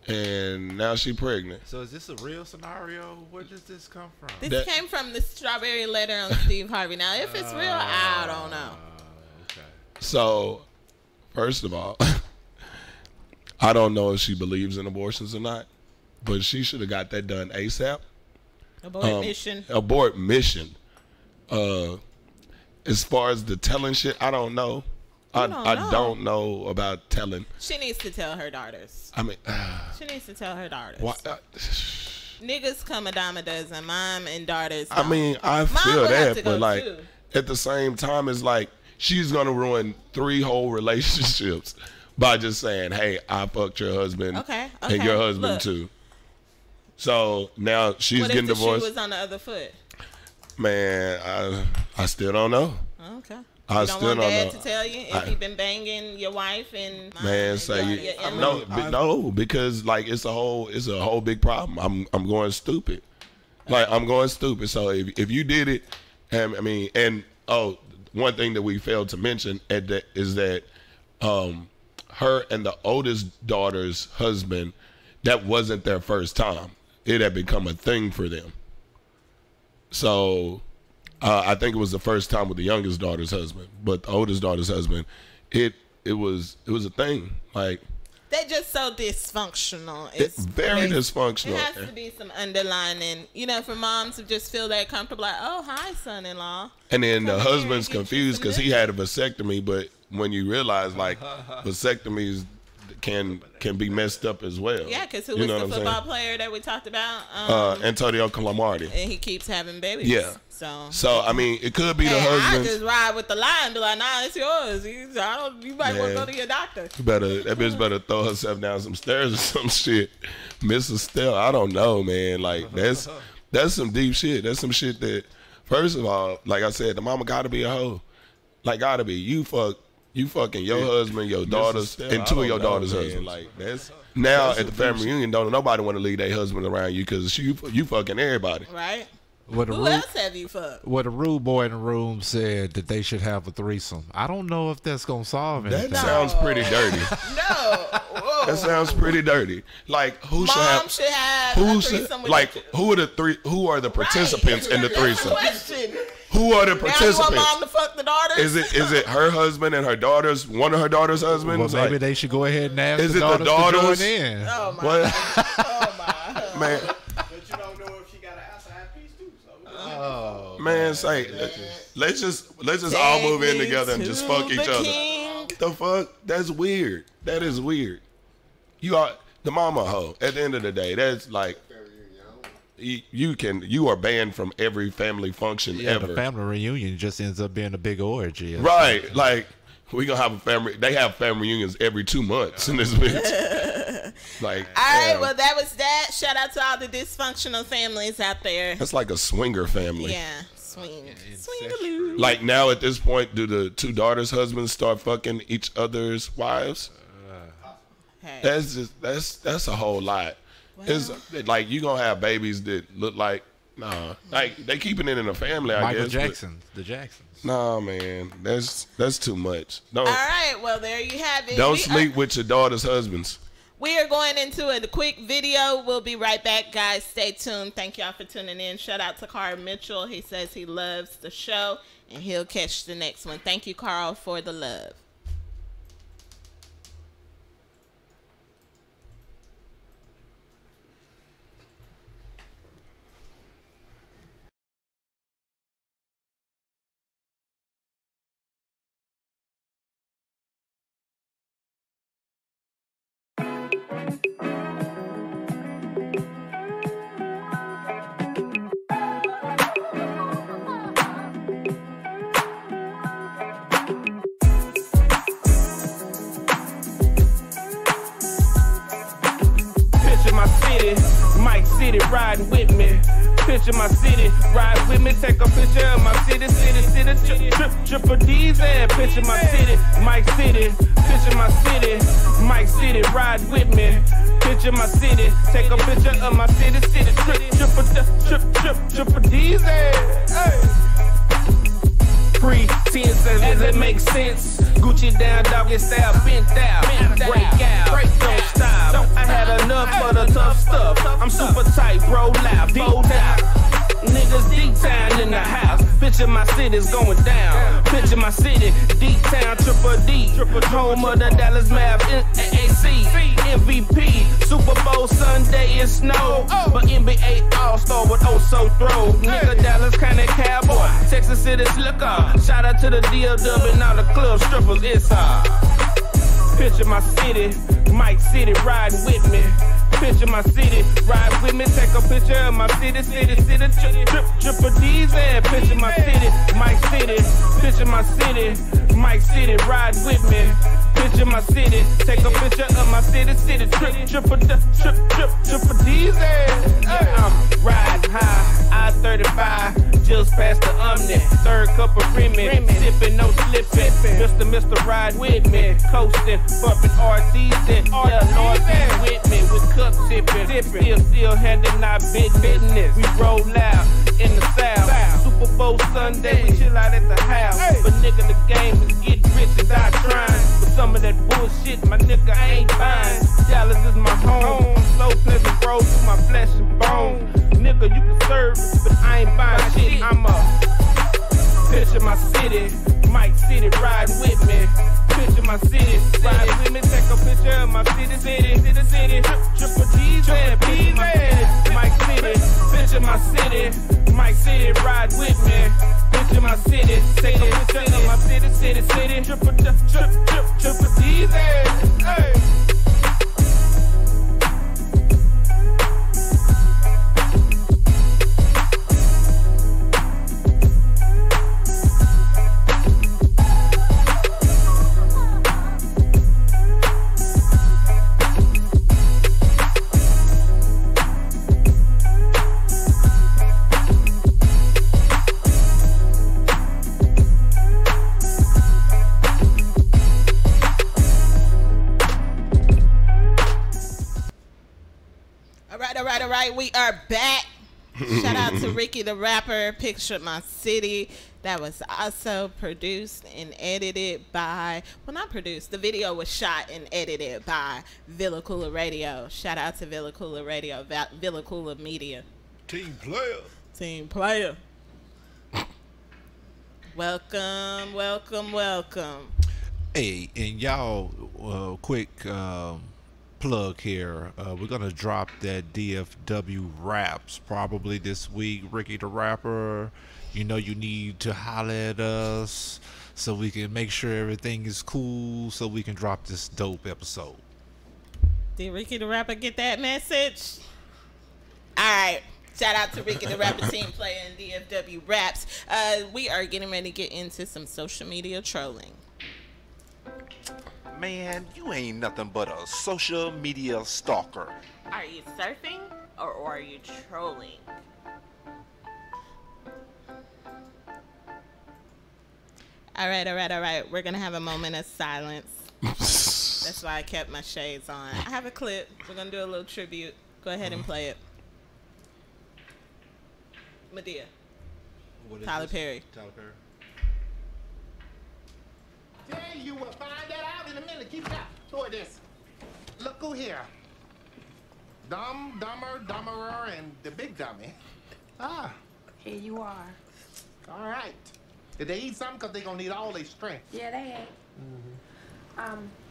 And now she pregnant. So is this a real scenario? Where does this come from? This came from the strawberry letter on Steve Harvey. Now, if it's real, I don't know. Okay. So, first of all, I don't know if she believes in abortions or not, but she should have got that done ASAP. Abort mission. Abort mission. As far as the telling shit, I don't know. I don't know about telling. She needs to tell her daughters. I mean, she needs to tell her daughters. Why, niggas come a dime a dozen. Mom and daughters. I mean, I feel that, but like at the same time, it's like she's gonna ruin 3 whole relationships by just saying, "Hey, I fucked your husband, and your husband too." So now she's getting divorced. What if the shoe was on the other foot? Man, I still don't know. Okay. I don't want dad to tell you if you've been banging your wife and no, because like it's a whole big problem. I'm going stupid. Like I'm going stupid. So if you did it, one thing that we failed to mention is that her and the oldest daughter's husband, that wasn't their first time. It had become a thing for them. So I think it was the first time with the youngest daughter's husband, but the oldest daughter's husband, it was a thing. Like they're just so dysfunctional. It's very dysfunctional. It has to be some underlining, for moms to just feel that comfortable. Like, oh, hi, son-in-law. And then the husband's confused because he had a vasectomy, but when you realize like vasectomies can be messed up as well. Yeah, because who was the football player that we talked about? Antonio Calamardi. And he keeps having babies. Yeah. So I mean, it could be the husband. I just ride with the lie and be like, nah, it's yours. You might want to go to your doctor. That bitch better throw herself down some stairs or some shit. Miss Estelle, I don't know, man. Like that's some deep shit. That's some shit that, first of all, like I said, the mama gotta be a hoe. Like gotta be. You fucking your husband, your daughters, and 2 of your daughters' husbands. Like that's now at the family reunion, don't nobody want to leave their husband around you because you fucking everybody. Right. Who else have you fucked? What a rude boy in the room said that they should have a threesome. I don't know if that's gonna solve anything. That sounds pretty dirty. No. Whoa. That sounds pretty dirty. Like who should have a threesome with who are the participants in the threesome? Who are the participants? Now you want mom to fuck the daughters? Is it her husband and her daughters? One of her daughters' husbands? Well, maybe they should go ahead and ask the daughters to join in. Oh my! Oh my! Man. But you don't know if she got an outside piece too. So. Oh man, say let's just all move in together and just fuck each other. The fuck? That's weird. That is weird. You are the mama hoe. At the end of the day, that's like. You are banned from every family function ever. The family reunion just ends up being a big orgy. Right. Something. Like we gonna have a family. They have family reunions every 2 months in this bitch. Like. All right. Well, that was that. Shout out to all the dysfunctional families out there. That's like a swinger family. Yeah. Swing-a-loo. Like now at this point, do the 2 daughters' husbands start fucking each other's wives? Hey. That's a whole lot. It's like you gonna have babies that look like like they keeping it in the family. I guess. The Jacksons. Nah, man, that's too much. All right, well there you have it. Don't sleep with your daughter's husbands. We are going into a quick video. We'll be right back, guys. Stay tuned. Thank y'all for tuning in. Shout out to Carl Mitchell. He says he loves the show and he'll catch the next one. Thank you, Carl, for the love. city, riding with me. Picture my city, ride with me, take a picture of my city, triple D's and picture my city, Mike City, picture my city, Mike City, ride with me. Picture my city, take a picture of my city, triple D's and, hey. Pretense, does it make sense? Gucci down, doggy style, bent out, break out, don't stop. I had enough for the tough stuff. I'm super tight, roll out, fold out. Niggas D-Town in the house. Picture my city's going down. Picture my city, D-Town, triple D. Home of the Dallas Mavs, AAC, MVP. Super Bowl Sunday is snow. But NBA All-Star with oh-so throw. Nigga Dallas kinda cowboy. Texas City slicker. Shout out to the DLW and all the club strippers. It's picture my city, Mike City, riding with me. Picture my city, ride with me, take a picture of my city, triple D's and picture my city, Mike City, picture my city, Mike City, ride with me. Picture my city, take a picture of my city, triple D's and I'm riding high, I-35, just past the Omni, third cup of Remy, sipping, no slipping, Mr. Ride with me, coasting, bumping RTs and Northeast with me, with cup sipping, still handling our big business, we roll out in the South, Super Bowl Sunday, we chill out at the house, but nigga the game is getting rich and die trying, but some of that bullshit, my nigga ain't buying, Dallas is my home, slow pleasant roll through my flesh and bone, nigga you can serve, but I ain't buying shit, I'm a picture my city, Mike City, riding with me. Picture my city, ride with me, take a picture of my city, triple D's and picture my city, Mike City, picture my city, Mike City, ride with me. Picture my city, take a picture of my city, triple D's and, hey. All right, we are back. Shout out to Ricky the Rapper, Picture My City. That was also produced and edited by, well, not produced, the video was shot and edited by Villa Koola Radio. Shout out to Villa Koola Radio, Villa Koola Media. Team player. Team player. Welcome, welcome, welcome. Hey, and y'all, quick plug here. We're gonna drop that DFW raps probably this week. Ricky the Rapper, you know you need to holler at us so we can make sure everything is cool so we can drop this dope episode. Did Ricky the Rapper get that message? Alright. Shout out to Ricky the Rapper, Team Player, and DFW Raps. We are getting ready to get into some social media trolling. Man, you ain't nothing but a social media stalker. Are you surfing or are you trolling? All right. We're going to have a moment of silence. That's why I kept my shades on. I have a clip. We're going to do a little tribute. Go ahead and play it. Medea. Tyler Perry. Yeah, you will find that out in a minute. Keep it out. Toward this. Look who here. Dumb, dumber, dumberer, and the big dummy. Ah. Here you are. All right. Did they eat something? Because they're going to need all their strength. Yeah, they ate.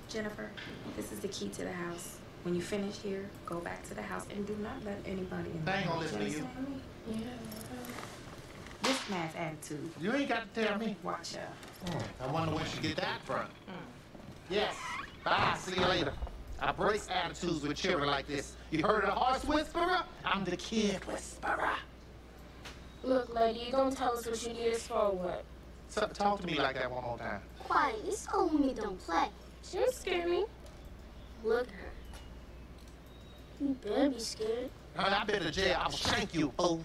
Jennifer, this is the key to the house. When you finish here, go back to the house and do not let anybody in. They ain't going to listen to you. Yeah. This man's attitude. You ain't got to tell me. Watch out. I wonder where she get that from. Yes. Bye. See you later. I break attitudes with children like this. You heard of the horse whisperer? I'm the kid whisperer. Look, lady, you gonna tell us what you did for or what? So, talk to me like that one more time. Quiet. This old woman don't play. She don't scare me. Look at her. You better be scared. I've been to jail. I'll shank you, fool.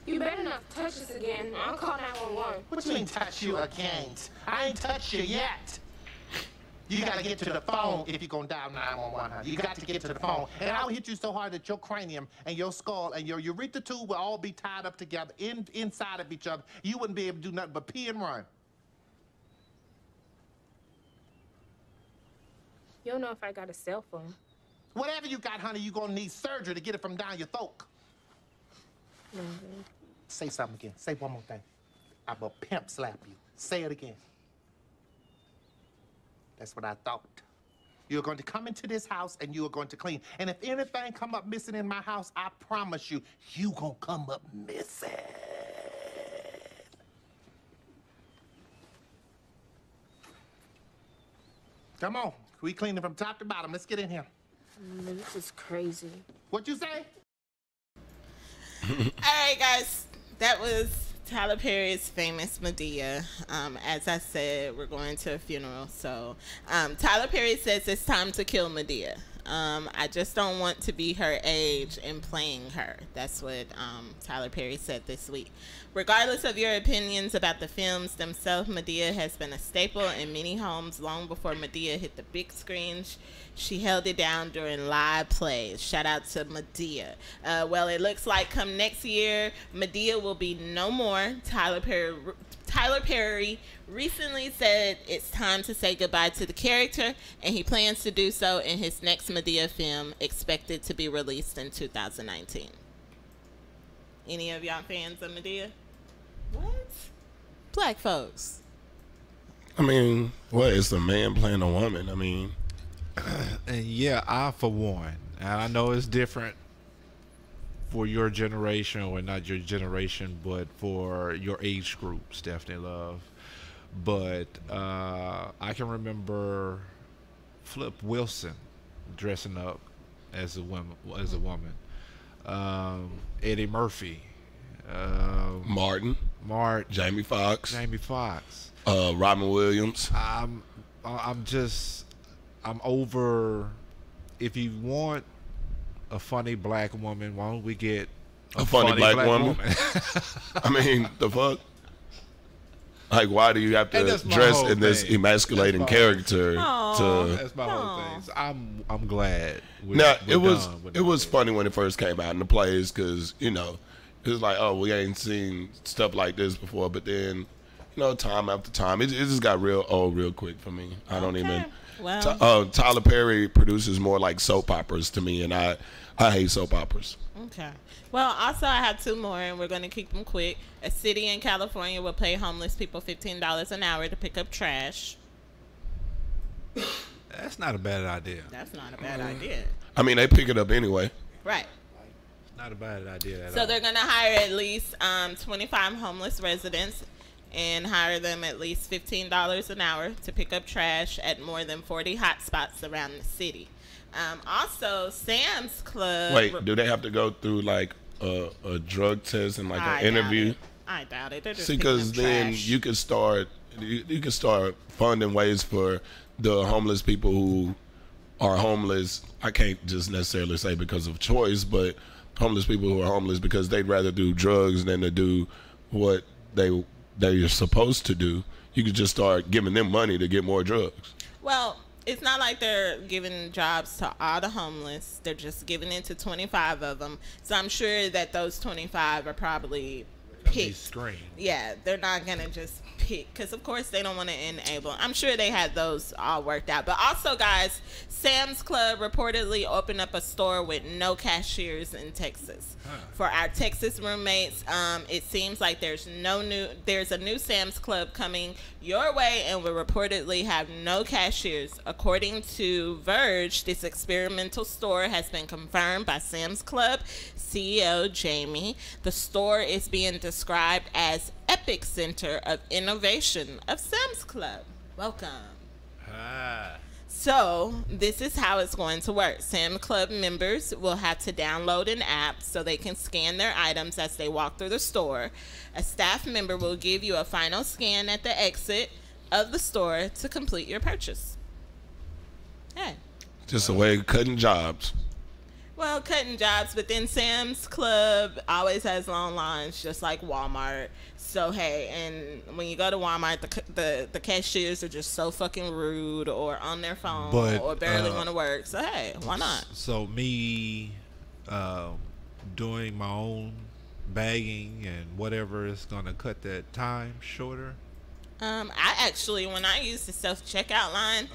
You better not touch us again. I'll call 911. What you mean touch you again? I ain't touched you yet. You gotta get to the phone if you're gonna dial 911. Honey. You got to get to the phone. And I'll hit you so hard that your cranium and your skull and your urethra tube will all be tied up together inside of each other. You wouldn't be able to do nothing but pee and run. You don't know if I got a cell phone. Whatever you got, honey, you're gonna need surgery to get it from down your throat. Say something again. Say one more thing. I'm gonna pimp slap you. Say it again. That's what I thought. You're going to come into this house and you are going to clean. And if anything come up missing in my house, I promise you, you gonna come up missing. Come on. We clean it from top to bottom. Let's get in here. This is crazy. What you say? All right, guys. That was Tyler Perry's famous Medea. As I said, we're going to a funeral. So Tyler Perry says it's time to kill Medea. I just don't want to be her age in playing her. That's what Tyler Perry said this week. Regardless of your opinions about the films themselves, Medea has been a staple in many homes long before Medea hit the big screen. She held it down during live plays. Shout out to Medea. Well, it looks like come next year, Medea will be no more. Tyler Perry recently said it's time to say goodbye to the character, and he plans to do so in his next Medea film, expected to be released in 2019. Any of y'all fans of Medea? What? Black folks. I mean, what? It's a man playing a woman. I mean, and yeah, I for one, and I know it's different for your generation, or not your generation, but for your age group, Stephanie Love. But I can remember Flip Wilson dressing up as a woman. Eddie Murphy, Martin, Jamie Foxx, Robin Williams. I'm over. If you want a funny black woman, why don't we get a funny black woman? I mean, the fuck. Like, why do you have to dress in this emasculating character? That's my whole thing. So I'm glad. It was funny when it first came out in the plays, because it was like, oh, we ain't seen stuff like this before. But then, time after time, it just got real old real quick for me. I don't even. Well, Tyler Perry produces more like soap operas to me, and I hate soap operas. Okay. Well, also I have two more, and we're going to keep them quick. A city in California will pay homeless people $15 an hour to pick up trash. That's not a bad idea. That's not a bad idea. I mean, they pick it up anyway. Right. Not a bad idea at all. So they're going to hire at least 25 homeless residents and hire them at least $15 an hour to pick up trash at more than 40 hot spots around the city. Also, Sam's Club. Wait, do they have to go through like a drug test and like an interview? I doubt it. They're just because then trash. you can start funding ways for the homeless people who are homeless. I can't just necessarily say because of choice, but homeless people who are homeless because they'd rather do drugs than to do what they're supposed to do. You could just start giving them money to get more drugs. Well, it's not like they're giving jobs to all the homeless. They're just giving it to 25 of them. So I'm sure that those 25 are probably picked. Yeah, they're not going to just pick, because of course they don't want to enable. I'm sure they had those all worked out. But also, guys, Sam's Club reportedly opened up a store with no cashiers in Texas. For our Texas roommates, it seems like there's a new Sam's Club coming your way and will reportedly have no cashiers. According to Verge, this experimental store has been confirmed by Sam's Club CEO Jamie. The store is being described as epic center of innovation of Sam's Club. Welcome. So this is how it's going to work. Sam's Club members will have to download an app so they can scan their items as they walk through the store. A staff member will give you a final scan at the exit of the store to complete your purchase. Hey. Just a way of cutting jobs. Well, cutting jobs, but then Sam's Club always has long lines, just like Walmart. So hey, and when you go to Walmart, the cashiers are just so fucking rude, or on their phone, or barely want to work. So hey, why not? So me doing my own bagging and whatever is gonna cut that time shorter. I actually, when I use the self-checkout line,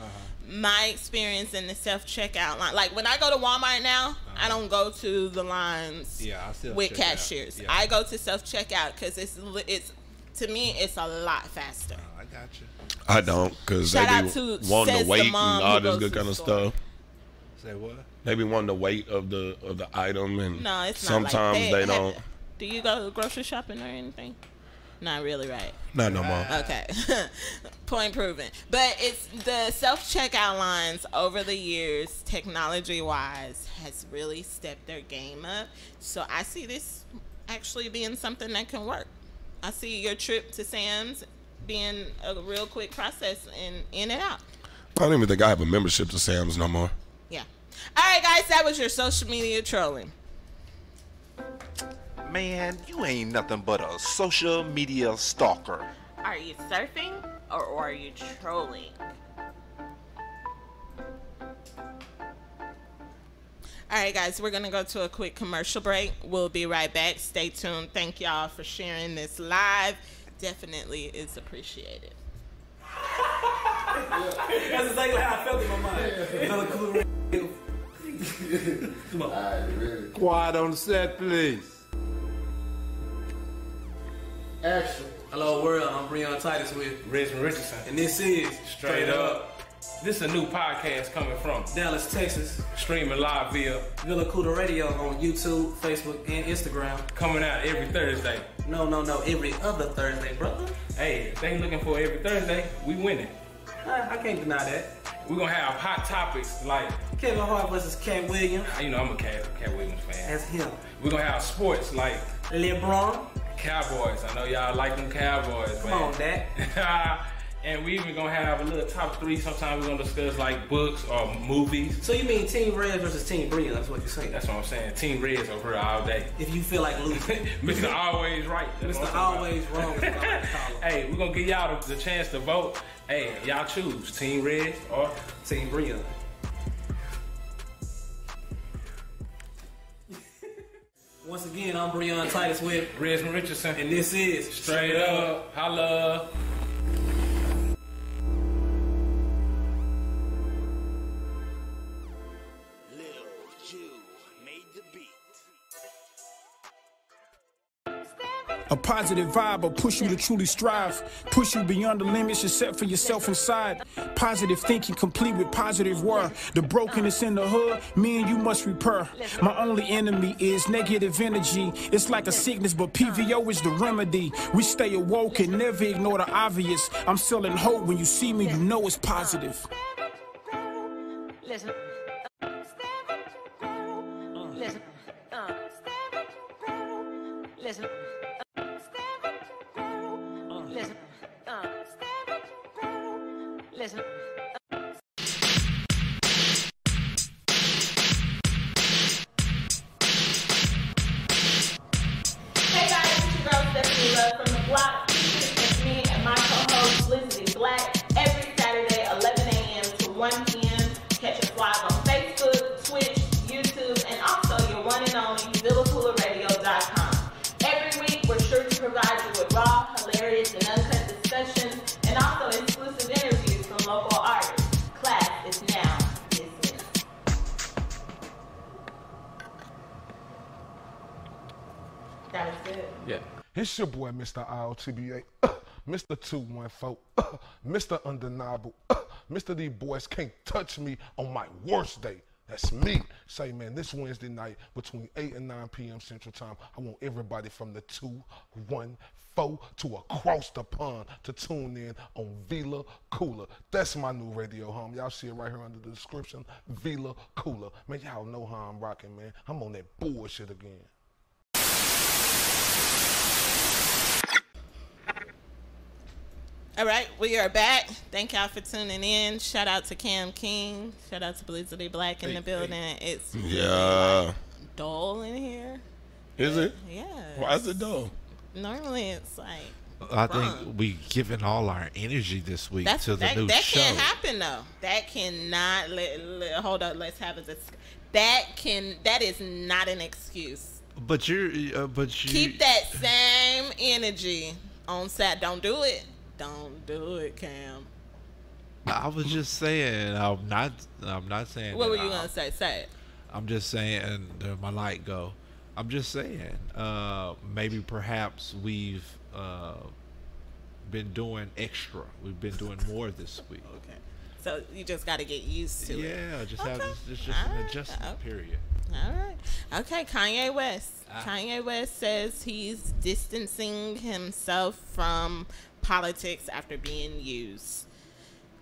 my experience in the self-checkout line, like when I go to Walmart now, I don't go to the lines with cashiers. Yeah. I go to self-checkout because it's to me, it's a lot faster. I got you. I don't, because they be wanting the weight and all this good kind of stuff. Say what? They be wanting the weight of the item, and no, it's sometimes not like they don't. Do you go grocery shopping or anything? Not really, right? Not no more. Okay. Point proven. But it's the self-checkout lines over the years, technology-wise, has really stepped their game up. So I see this actually being something that can work. I see your trip to Sam's being a real quick process and in and out. I don't even think I have a membership to Sam's no more. Yeah. All right, guys, that was your social media trolling. Man, you ain't nothing but a social media stalker. Are you surfing or are you trolling? All right, guys, we're going to go to a quick commercial break. We'll be right back. Stay tuned. Thank y'all for sharing this live. Definitely is appreciated. That's exactly how I felt in my mind. Come on. Quiet on the set, please. Action. Hello world, I'm Breon Titus with Richmond Richardson. And this is Straight Up. This is a new podcast coming from Dallas, Texas. Streaming live via Villa Koola Radio on YouTube, Facebook, and Instagram. Coming out every Thursday. No, every other Thursday, brother. Hey, if they looking for every Thursday, we winning. I can't deny that. We're gonna have hot topics like Kevin Hart versus Cat Williams. You know I'm a Cat Williams fan. That's him. We're gonna have sports like LeBron. Cowboys. I know y'all like them Cowboys, man. Come on, Dad. And we even gonna have a little top 3. Sometimes we're gonna discuss like books or movies. So you mean Team Red versus Team Breon? That's what you're saying. That's what I'm saying. Team Red's over here all day. If you feel like losing. Mr. Always Right. Mr. Always Wrong. Hey, we're gonna give y'all the chance to vote. Hey, y'all choose Team Red or Team Breon. Once again, I'm Breon Titus with Richmond Richardson. And this is Straight Up. Holla. A positive vibe will push you to truly strive, push you beyond the limits you set for yourself inside. Positive thinking complete with positive word. The brokenness in the hood, me and you must repair. My only enemy is negative energy. It's like a sickness, but PVO is the remedy. We stay awoke and never ignore the obvious. I'm selling hope. When you see me, you know it's positive. Listen. Listen. Listen. Listen. Listen. Hey guys, it's your girl Stephanie Love from the block. It's me and my co-host Lizzie Black every Saturday 11 a.m. to 1 p.m. Catch us live on Facebook, Twitch, YouTube, and also your one and only VillaCoolaRadio.com. Every week, we're sure to provide you with raw, hilarious, and uncut discussions, and also exclusive interviews from local artists. Class is now dismissed. That was good. Yeah. It's your boy, Mr. IOTBA, Mr. 214, Mr. Undeniable, Mr. These boys can't touch me on my worst day. That's me. Say, man, this Wednesday night between 8 and 9 p.m. Central Time, I want everybody from the 214 to across the pond to tune in on Villa Koola. That's my new radio home. Y'all see it right here under the description, Villa Koola. Man, y'all know how I'm rocking, man. I'm on that bullshit again. All right, we are back. Thank y'all for tuning in. Shout out to Cam King. Shout out to Blizzardy Black in the building. It's really, like, dull in here. Is it? Yeah. Why is it dull? Normally it's like I think we giving all our energy this week to the new that show. That can't happen though. That cannot. Hold up. Let's have a discussion. That is not an excuse. But you keep that same energy on set. Don't do it. Don't do it, Cam. I was just saying. I'm not saying. What were you gonna say? Say it. I'm just saying. My light go. I'm just saying. Maybe perhaps we've been doing extra. We've been doing more this week. Okay. So you just got to get used to it. Yeah, just have this. Just an adjustment period. All right. Okay, Kanye West. Kanye West says he's distancing himself from politics after being used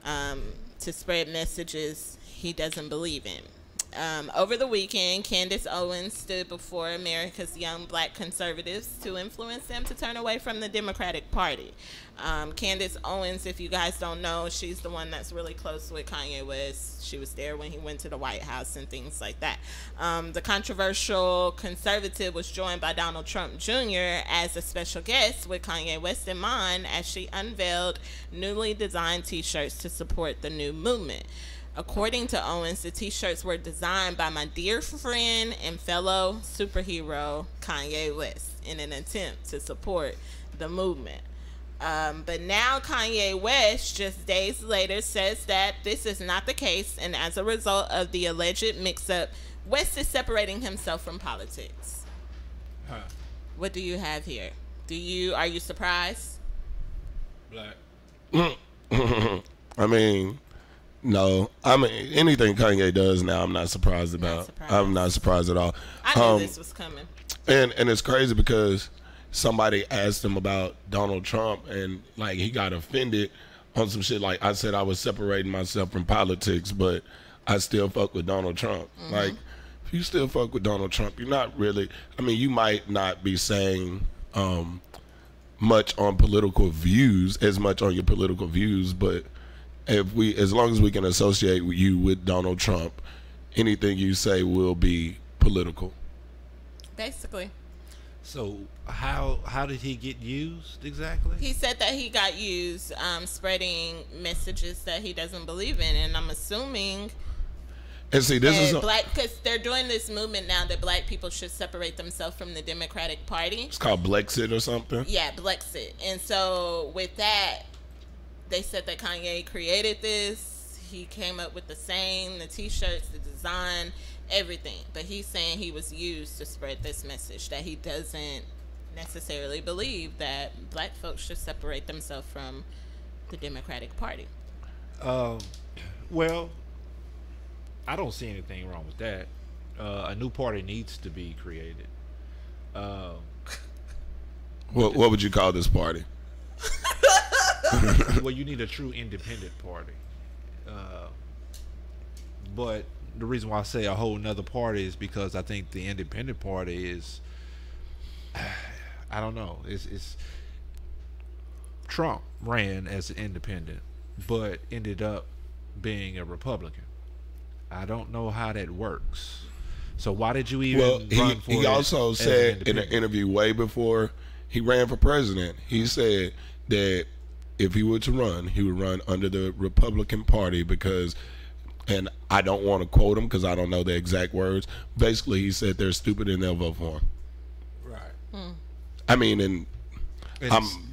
to spread messages he doesn't believe in. Over the weekend, Candace Owens stood before America's young black conservatives to influence them to turn away from the Democratic Party. Candace Owens, if you guys don't know, she's the one that's really close with Kanye West. She was there when he went to the White House and things like that. The controversial conservative was joined by Donald Trump Jr. as a special guest with Kanye West in mind as she unveiled newly designed t-shirts to support the new movement. According to Owens, the t-shirts were designed by my dear friend and fellow superhero Kanye West in an attempt to support the movement. But now Kanye West, just days later, says that this is not the case, and as a result of the alleged mix-up, West is separating himself from politics. Huh. What do you have here? Are you surprised? Black. I mean, no. I mean, anything Kanye does now, I'm not surprised about. I'm not surprised at all. I knew this was coming. And it's crazy because somebody asked him about Donald Trump, and like he got offended on some shit. Like I said, I was separating myself from politics, but I still fuck with Donald Trump. Mm-hmm. Like, if you still fuck with Donald Trump, you're not really. I mean, you might not be saying much on political views, as much on your political views, but as long as we can associate you with Donald Trump, anything you say will be political. Basically. So how did he get used exactly? He said that he got used spreading messages that he doesn't believe in, and I'm assuming. And see, this is black, because they're doing this movement now that black people should separate themselves from the Democratic Party. It's called Blexit or something. Yeah, Blexit. And so with that, they said that Kanye created this. He came up with the t-shirts, the design, everything. But he's saying he was used to spread this message that he doesn't necessarily believe that black folks should separate themselves from the Democratic Party. Well, I don't see anything wrong with that. A new party needs to be created. What would you call this party? Well, you need a true independent party. But the reason why I say a whole nother party is because I think the independent party is, I don't know, it's Trump ran as an independent, but ended up being a Republican. I don't know how that works. So why did you even run for it? He also said in an interview way before he ran for president, he said that if he were to run, he would run under the Republican Party because, and I don't want to quote him because I don't know the exact words. Basically, he said they're stupid and they'll vote for him. Right. I mean, and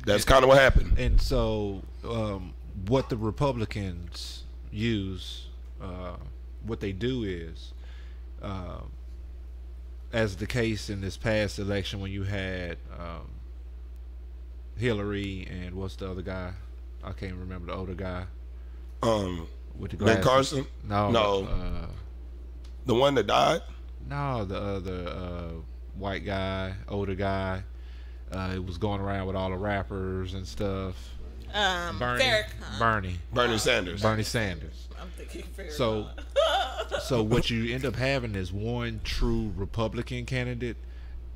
that's kind of what happened. And so, what the Republicans use, what they do is, as the case in this past election when you had Hillary and what's the other guy? I can't remember the older guy. With the Ben Carson? No. The one that died? No, the other white guy, older guy. It was going around with all the rappers and stuff. Bernie Sanders. Bernie Sanders. I'm thinking So what you end up having is one true Republican candidate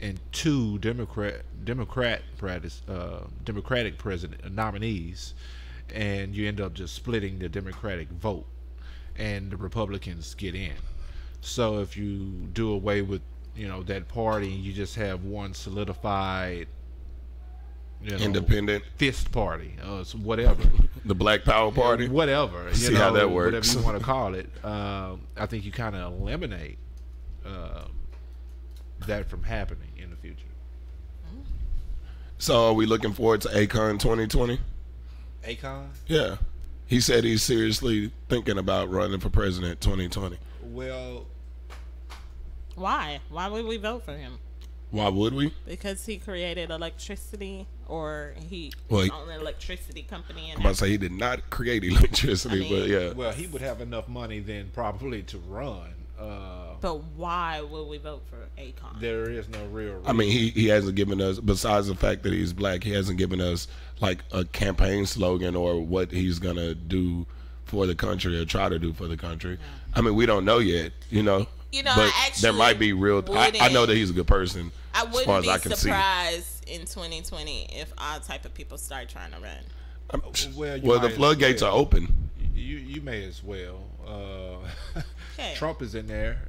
and two Democratic president nominees, and you end up just splitting the Democratic vote, and the Republicans get in. So if you do away with, you know, that party, you just have one solidified, you know, independent fist party, so whatever. The Black Power Party, whatever. You See know, how that works. Whatever you want to call it. I think you kind of eliminate that from happening in the future. So are we looking forward to Akon 2020? Akon? Yeah. He said he's seriously thinking about running for president 2020. Well, why? Why would we vote for him? Why would we? Because he created electricity, or he Well, owned an electricity company. And I'm about to say he did not create electricity, but yeah. Well, he would have enough money then probably to run. But why would we vote for Akon? There is no real reason. I mean, he hasn't given us, besides the fact that he's black, he hasn't given us like a campaign slogan or what he's gonna do for the country or try to do for the country. Yeah. I mean, we don't know yet, you know. You know, but I there might be real. I know that he's a good person. I as far as I wouldn't be can surprised in 2020 if all type of people start trying to run. Well, the floodgates are open. You may as well. Trump is in there.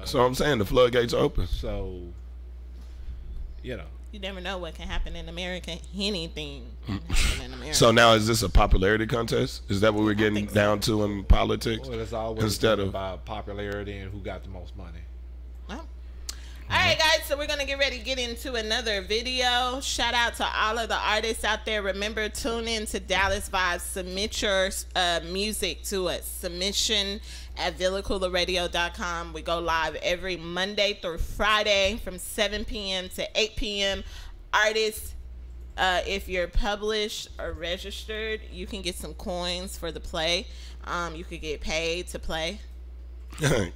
So I'm saying the floodgates are open. So, you know. You never know what can happen in America. Anything can happen in America. So now is this a popularity contest? Is that what we're getting down to in politics? Well, it's always instead of about popularity and who got the most money. All right, guys, so we're going to get ready to get into another video. Shout out to all of the artists out there. Remember, tune in to Dallas Vibes. Submit your music to us. Submission at villacoolaradio.com. We go live every Monday through Friday from 7 p.m. to 8 p.m. Artists, if you're published or registered, you can get some coins for the play. You could get paid to play.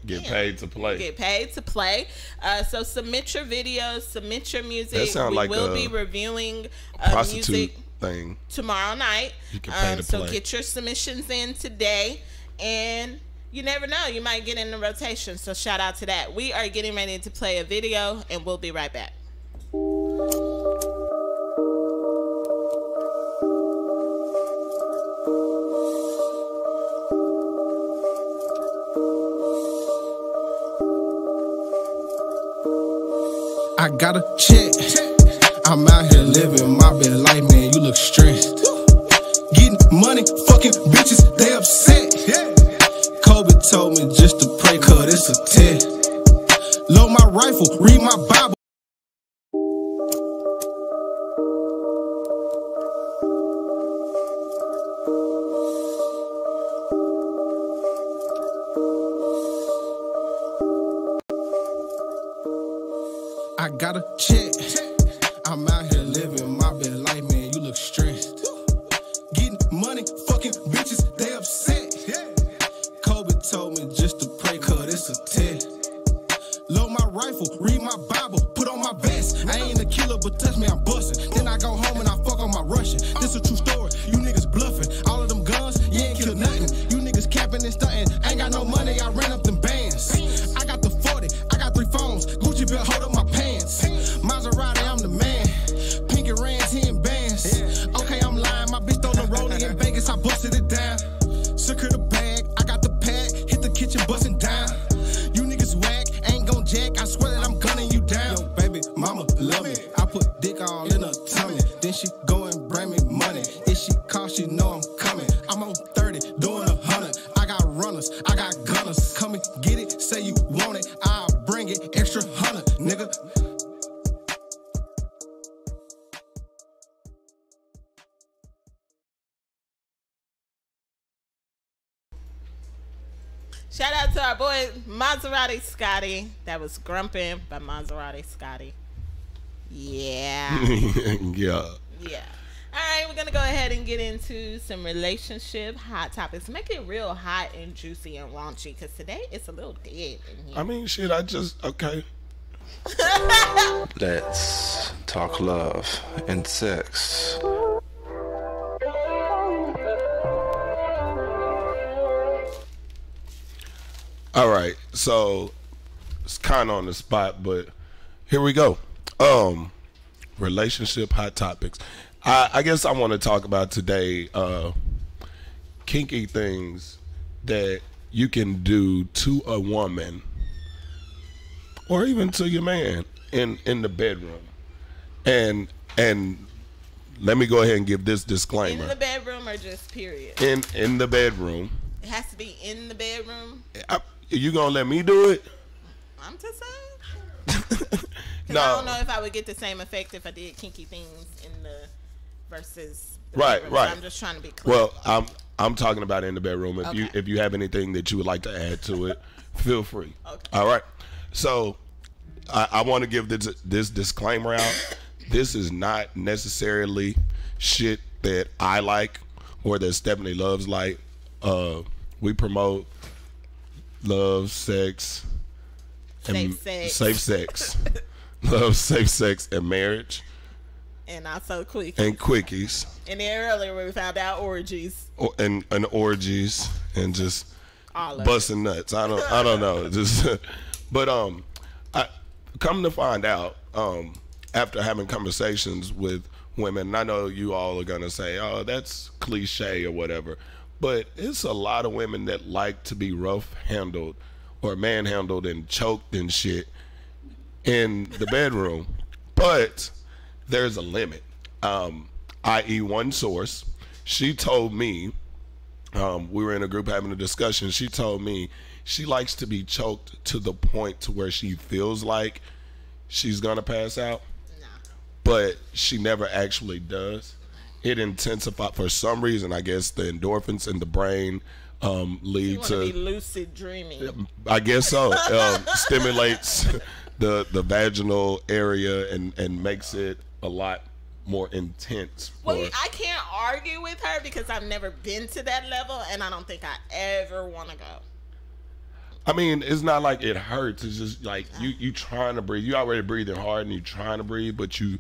Get paid to play. Get paid to play. So submit your videos, submit your music. That sound we like will a be reviewing prostitute music thing tomorrow night. You can pay to so play. get your submissions in today, and you never know, you might get in the rotation. So shout out to that. We are getting ready to play a video, and we'll be right back. I got a check. I'm out here living my best life, man. You look stressed. Getting money, fucking bitches, they upset. Kobe told me just to pray, cause it's a test. Load my rifle, read my Bible. I got a check. I'm out here living my best life, man. You look stressed. Getting money, fucking bitches, they upset. Kobe told me just to pray, cause it's a test. Load my rifle, read my Bible, put on my vest. I ain't a killer, but touch me, I'm busting. Then I go home and I fuck on my Russian. This a true story, you niggas bluffing. All of them guns, you ain't killed nothing. You niggas capping and stunting. Ain't got no money, I ran up them bands. I got the 40, I got 3 phones. Gucci belt, hold up my pants. Maserati, I'm the man. Pinky Rands, he in bands. Okay, I'm lying, my bitch stole a rollie in Vegas, I busted it down. Secure the bag, I got the pad, hit the kitchen, busting down. You niggas whack, ain't gon' jack, I swear that I'm gunning you down. Yo, baby, mama love me. I put dick all in her tummy. Then she go and bring me money. If she call, she know I'm coming. I'm on 30, doing 100. I got runners, I got gunners. Come and get it, say you want it. I'll bring it, extra 100, nigga. Shout out to our boy Maserati Scotty. That was Grumpin' by Maserati Scotty. Yeah. Yeah. Yeah. All right, we're going to go ahead and get into some relationship hot topics. Make it real hot and juicy and raunchy, because today it's a little dead in here. I mean, shit, okay. Let's talk love and sex. All right, so it's kind of on the spot, but here we go. Relationship hot topics. I guess I want to talk about today kinky things that you can do to a woman or even to your man in the bedroom. And let me go ahead and give this disclaimer. In the bedroom or just period? In the bedroom. It has to be in the bedroom? You gonna let me do it? I'm just saying. 'Cause No. I don't know if I would get the same effect if I did kinky things in the versus the Right, bedroom. right. So I'm just trying to be clear. Well, I'm talking about in the bedroom. If you have anything that you would like to add to it, feel free. Okay. All right. So I want to give this disclaimer out. This is not necessarily shit that I like or that Stephanie loves like. We promote love, sex, and safe sex. Love, safe sex, and marriage. And also quickies. And quickies. And then earlier we found out orgies. And orgies and just All of busting nuts. I don't know. Just but I come to find out, after having conversations with women, and I know you all are gonna say, oh, that's cliche or whatever, but it's a lot of women that like to be rough handled or manhandled and choked and shit in the bedroom. But there's a limit. I.e. one source, she told me, we were in a group having a discussion, she told me she likes to be choked to the point to where she feels like she's gonna pass out, but she never actually does. It intensifies for some reason. I guess the endorphins in the brain lead to be lucid dreaming. I guess so. Stimulates the vaginal area and makes it a lot more intense. Well, I can't argue with her because I've never been to that level, and I don't think I ever want to go. I mean, it's not like it hurts. It's just like you trying to breathe. You already breathing hard and you trying to breathe, but you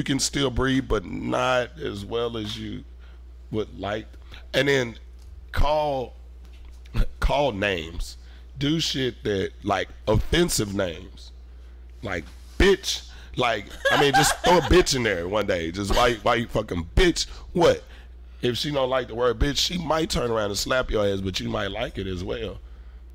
can still breathe, but not as well as you would like. And then call names. Do shit that, like, offensive names. Like bitch. Like, I mean, just throw a bitch in there one day. Just why you fucking bitch? What? If she don't like the word bitch, she might turn around and slap your ass, but you might like it as well.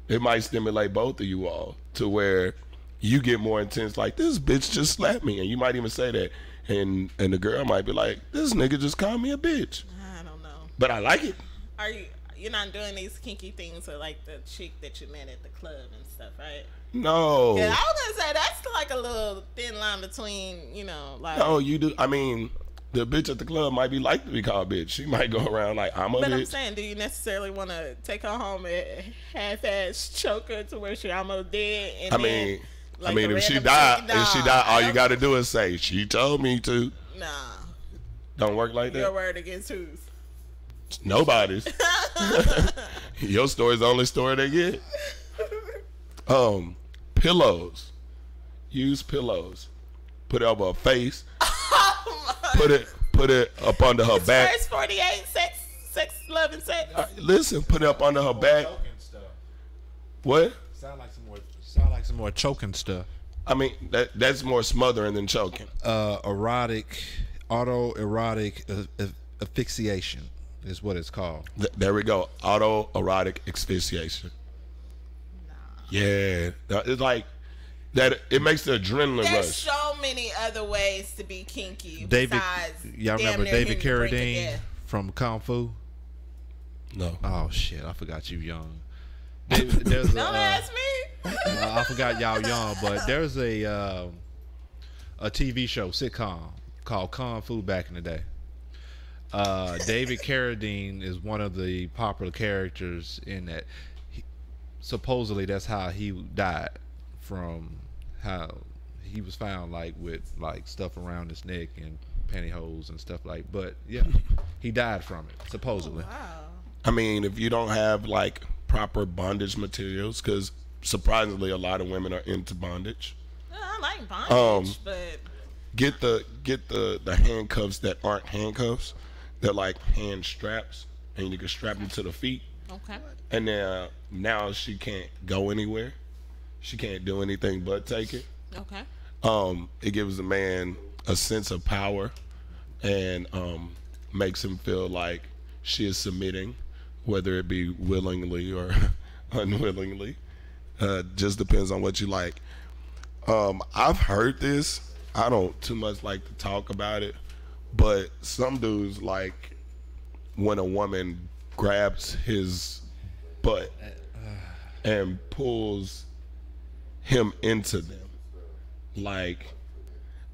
It might stimulate both of you all to where you get more intense, like, this bitch just slapped me. And you might even say that. And the girl might be like, this nigga just called me a bitch. I don't know. But I like it. You're not doing these kinky things with like the chick that you met at the club and stuff, right? No. Yeah, I was gonna say that's like a little thin line between, like. No, you do. I mean, the bitch at the club might be like to be called bitch. She might go around like, I'm a bitch. But I'm saying, do you necessarily want to take her home and half-ass choke her to where she almost dead? And if she died, all you got to do is say, she told me to. Nah. Don't work like that? Your word against whose? Nobody's. Your story's the only story they get. Pillows. Use pillows. Put it over her face. Put it up under her back. First 48 sex, love, and sex. Listen, put it up under her back. What? Sound like some more choking stuff. I mean, that's more smothering than choking. Autoerotic asphyxiation is what it's called. There we go. Autoerotic asphyxiation. Yeah, it's like that. It makes the adrenaline There's rush. so many other ways to be kinky. Y'all remember David Carradine from Kung Fu? No. Oh shit, I forgot you young. Don't ask me. I forgot y'all young, but there's a TV show sitcom called Kung Fu back in the day. David Carradine is one of the popular characters in that. Supposedly that's how he died, from how he was found like with like stuff around his neck and pantyhose and stuff like. But yeah, he died from it supposedly. Oh, wow. I mean, if you don't have like proper bondage materials, because surprisingly a lot of women are into bondage. I like bondage, but get the handcuffs that aren't handcuffs. They're like hand straps, and you can strap them to the feet. Okay. And then now she can't go anywhere. She can't do anything but take it. Okay. It gives a man a sense of power and makes him feel like she is submitting whether it be willingly or unwillingly. Just depends on what you like. I've heard this. I don't too much like to talk about it, but some dudes like when a woman grabs his butt and pulls him into them. Like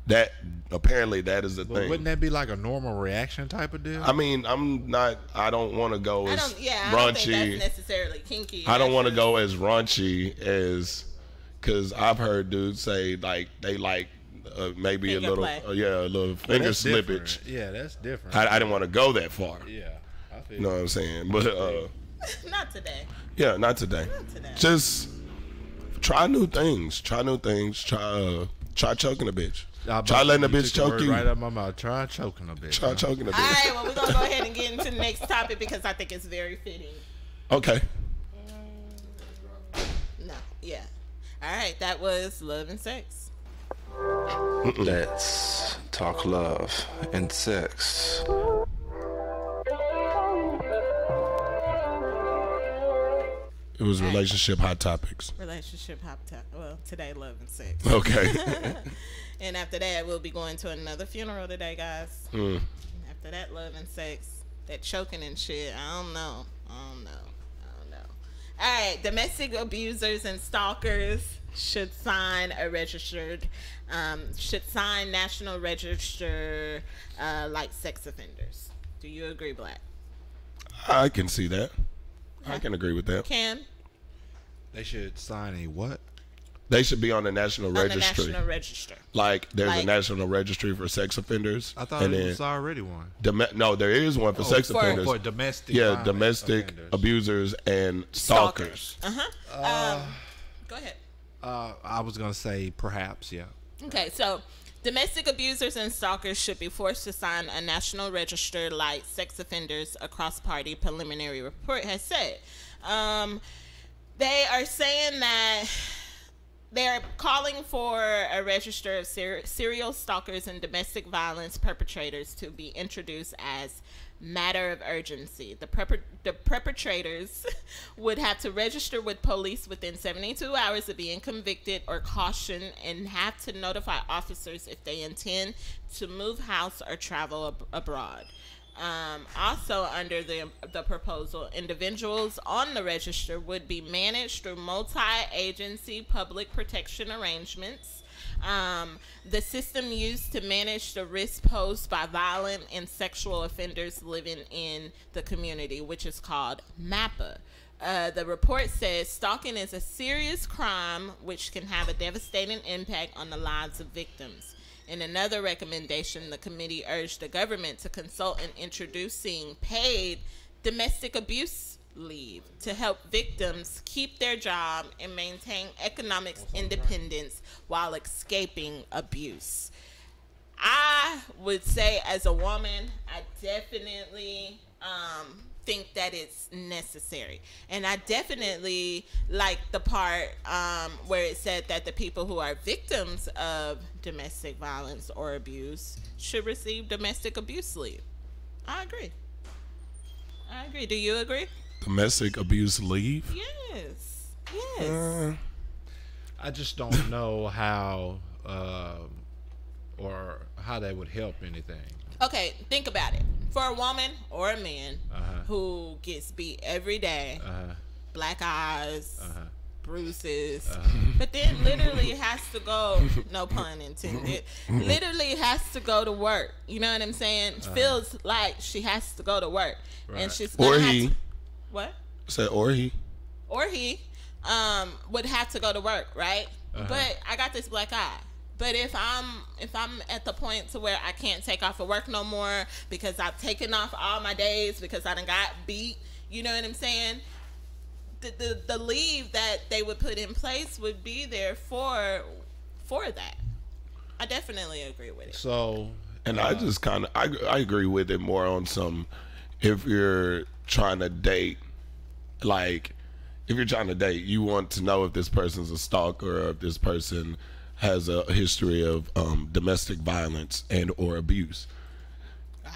that, apparently that is the thing. Wouldn't that be like a normal reaction type of deal? I mean, I don't want to go as I raunchy. don't think that's necessarily kinky. I don't want to go as raunchy as, because I've heard dudes say like they like maybe Finger a little, play. a little finger That's different. slippage. Yeah, that's different. I didn't want to go that far. Yeah, I feel You know what I'm saying? But Not today. yeah, not today. Just try new things. Try choking a bitch. Try letting a bitch choke you. Right out my mouth. Try choking a bitch. Try choking a All bitch. right, well, we're going to go ahead and get into the next topic because I think it's very fitting. Okay. No, yeah. All right, that was love and sex. Let's talk love and sex. It was relationship hot topics. Relationship hot topic. Well, today, love and sex. Okay. And after that, we'll be going to another funeral today, guys. After that, love and sex. That choking and shit. I don't know. All right, domestic abusers and stalkers should sign national register like sex offenders. Do you agree, Black? I can see that. I can agree with that. Cam? They should sign a what? They should be on the national registry. The national register. Like there's a national registry for sex offenders. I thought there was already one. No, there is one for sex offenders. For domestic. Yeah, domestic abusers and stalkers. Go ahead. I was gonna say perhaps, yeah. Okay, so domestic abusers and stalkers should be forced to sign a national register like sex offenders, a cross-party preliminary report has said. They are saying that they're calling for a register of serial stalkers and domestic violence perpetrators to be introduced as matter of urgency. The perpetrators would have to register with police within 72 hours of being convicted or cautioned and have to notify officers if they intend to move house or travel abroad. Also, under the proposal, individuals on the register would be managed through multi-agency public protection arrangements. The system used to manage the risk posed by violent and sexual offenders living in the community, which is called MAPA. The report says stalking is a serious crime which can have a devastating impact on the lives of victims. In another recommendation, the committee urged the government to consult in introducing paid domestic abuse leave to help victims keep their job and maintain economic independence while escaping abuse. I would say, as a woman, I definitely think that it's necessary, and I definitely like the part where it said that the people who are victims of domestic violence or abuse should receive domestic abuse leave. I agree. Do you agree? Domestic abuse leave? Yes. I just don't know how or how that would help anything. Okay, think about it. For a woman or a man who gets beat every day, black eyes, bruises, but then literally has to go, no pun intended, literally has to go to work. You know what I'm saying? Feels like she has to go to work. And she's gonna have to, what? Said or he would have to go to work, right? But I got this black eye. But if I'm at the point to where I can't take off of work no more because I've taken off all my days because I done got beat, you know what I'm saying? The leave that they would put in place would be there for that. I definitely agree with it. So, and I just kind of I agree with it more on some, if you're trying to date, like if you're trying to date, you want to know if this person's a stalker or if this person has a history of domestic violence and or abuse.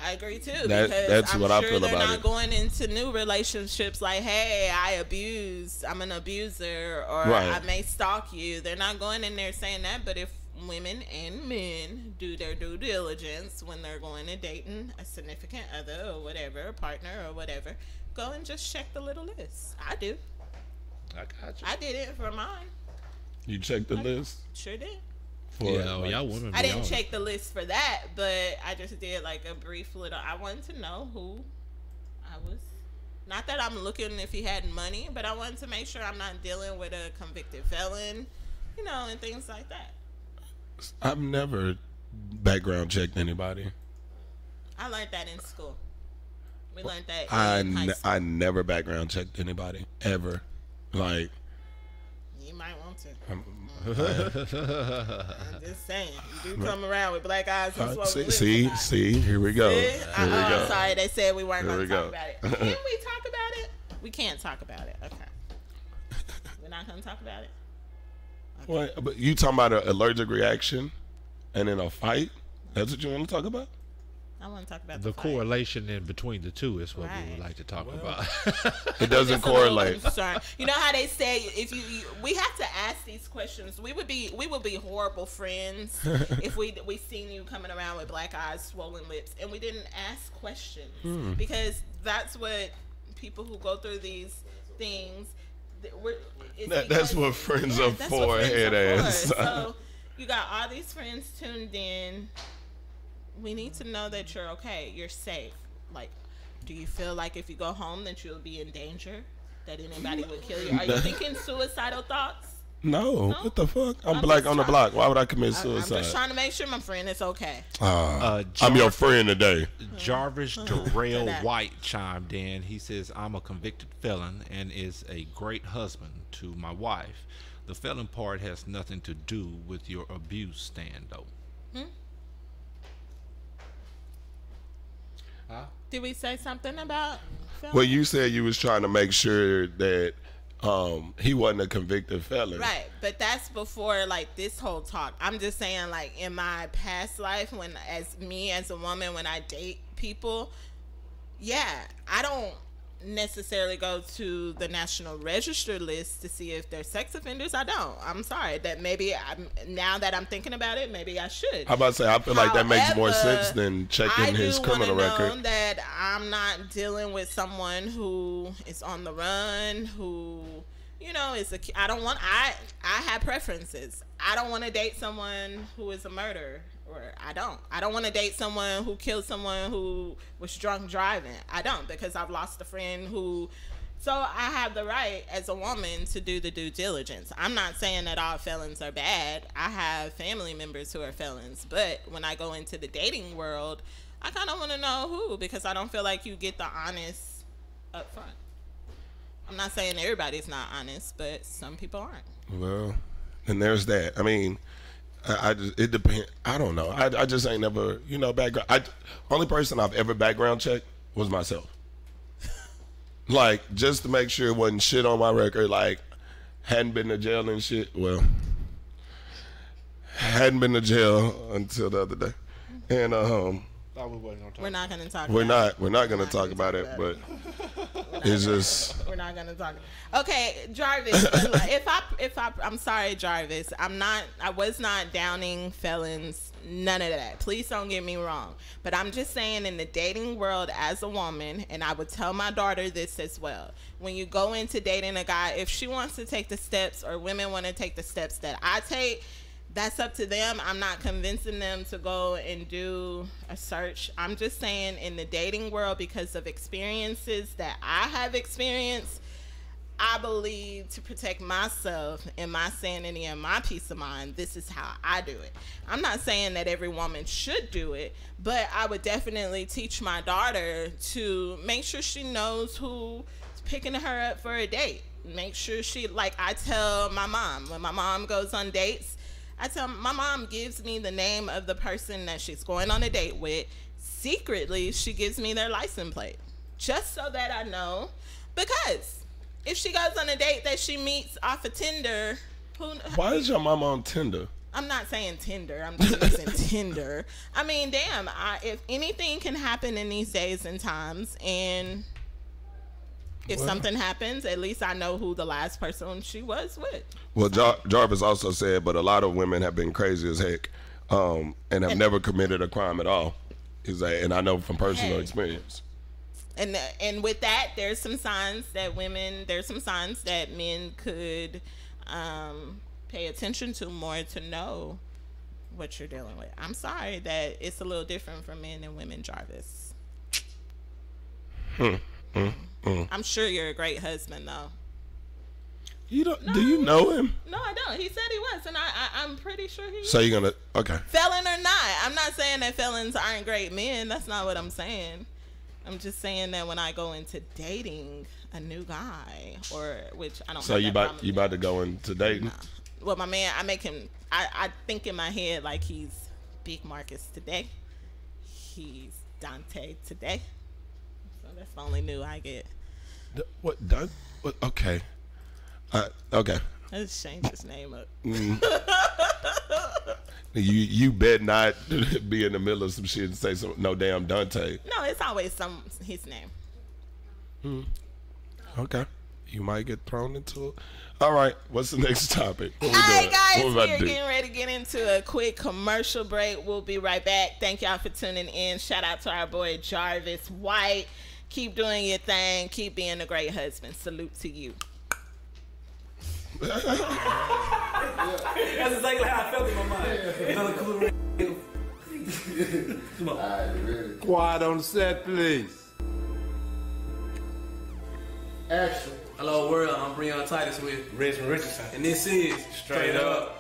I agree too. That's I'm what sure I feel they're about not it. going into new relationships like, hey, I'm an abuser, or Right. I may stalk you. They're not going in there saying that. But if women and men do their due diligence when they're going and dating a significant other or whatever, a partner or whatever, go and just check the little list. I do. I got you. I did it for mine. You checked the list? Sure did. Y'all women. I didn't check the list for that, but I just did like a brief little. I wanted to know who I was. Not that I'm looking if he had money, but I wanted to make sure I'm not dealing with a convicted felon, and things like that. I've never background checked anybody. I learned that in school. We learned that in high school. I never background checked anybody ever. Like, You might want to. I'm just saying. You do come around with black eyes and swollen lips. See, here we go. See? Here we go. I'm sorry, they said we weren't going to talk go. about it. Can we talk about it? We can't talk about it. Okay. We're not going to talk about it? What? But you talking about an allergic reaction and in a fight? That's what you want to talk about? I want to talk about the fight. correlation in between the two is what we would like to talk about. It doesn't correlate. You know how they say if we have to ask these questions. We would be horrible friends if we seen you coming around with black eyes, swollen lips, and we didn't ask questions because that's what people who go through these things. That's what friends are for, head ass. So you got all these friends tuned in. We need to know that you're okay. You're safe. Like, do you feel like if you go home that you'll be in danger? That anybody would kill you? Are you thinking suicidal thoughts? No. What the fuck? I'm black on the block. Why would I commit suicide? I'm just trying to make sure my friend is okay. I'm your friend today. Jarvis Darrell White chimed in. He says, I'm a convicted felon and is a great husband to my wife. The felon part has nothing to do with your abuse stand, though. Did we say something about felon? Well, you said you was trying to make sure that he wasn't a convicted felon. Right, but that's before like this whole talk. I'm just saying, like, in my past life, as a woman, when I date people, I don't necessarily go to the National Register list to see if they're sex offenders. I don't. I'm sorry. That maybe now that I'm thinking about it, maybe I should. I'm about to say, I feel like that makes more sense than checking his criminal record. Know that I'm not dealing with someone who is on the run, who is I don't want. I have preferences. I don't want to date someone who is a murderer. Or I don't want to date someone who killed someone who was drunk driving. I don't, because I've lost a friend who. So I have the right as a woman to do the due diligence. I'm not saying that all felons are bad. I have family members who are felons, but when I go into the dating world, I kind of want to know who, because I don't feel like you get the honest up front. I'm not saying everybody's not honest, but some people aren't. Well, and there's that. I mean, it depends. I don't know. I just ain't never, background. Only person I've ever background checked was myself. Like, just to make sure it wasn't shit on my record. Like, hadn't been to jail and shit. Well, hadn't been to jail until the other day. And we're not going to talk. We're not going to talk about it, but it's just. We're not going to talk. Okay, Jarvis. I'm sorry, Jarvis. I was not downing felons. None of that. Please don't get me wrong. But I'm just saying, in the dating world as a woman, and I would tell my daughter this as well. When you go into dating a guy, if she wants to take the steps, or women want to take the steps that I take, that's up to them. I'm not convincing them to go and do a search. I'm just saying, in the dating world, because of experiences that I have experienced, I believe to protect myself and my sanity and my peace of mind, this is how I do it. I'm not saying that every woman should do it, but I would definitely teach my daughter to make sure she knows who's picking her up for a date. Make sure like I tell my mom, when my mom goes on dates, my mom gives me the name of the person that she's going on a date with. Secretly, she gives me their license plate, just so that I know, because if she goes on a date that she meets off of Tinder, Why is your mama on Tinder? I'm not saying Tinder. I'm just using Tinder. I mean, damn. If anything can happen in these days and times, and if something happens, at least I know who the last person she was with. Well, Jarvis also said, but a lot of women have been crazy as heck, and have never committed a crime at all. He's like, and I know from personal experience. And with that, there's some signs that men could pay attention to more to know what you're dealing with. I'm sorry that it's a little different for men and women, Jarvis. I'm sure you're a great husband, though. You don't? No, do you know him? No, I don't. He said he was, and I'm pretty sure he. So you're gonna felon or not? I'm not saying that felons aren't great men. That's not what I'm saying. I'm just saying that when I go into dating a new guy, or which I don't. So you about to go into dating? Nah. Well, my man, I make him. I think in my head like he's Big Marcus today. He's Dante today. So that's the only new I get. What done? What? Okay. Okay. Let's change his name up. You bet not be in the middle of some shit and say no damn Dante. No, it's always his name. Okay. You might get thrown into it. All right. What's the next topic? All right, guys. We're getting ready to get into a quick commercial break. We'll be right back. Thank y'all for tuning in. Shout out to our boy Jarvis White. Keep doing your thing. Keep being a great husband. Salute to you. That's exactly how I felt in my mind. Come on. Quiet on the set, please. Action. Hello world, I'm Breon Titus with Richmond Richardson. And this is Straight Up.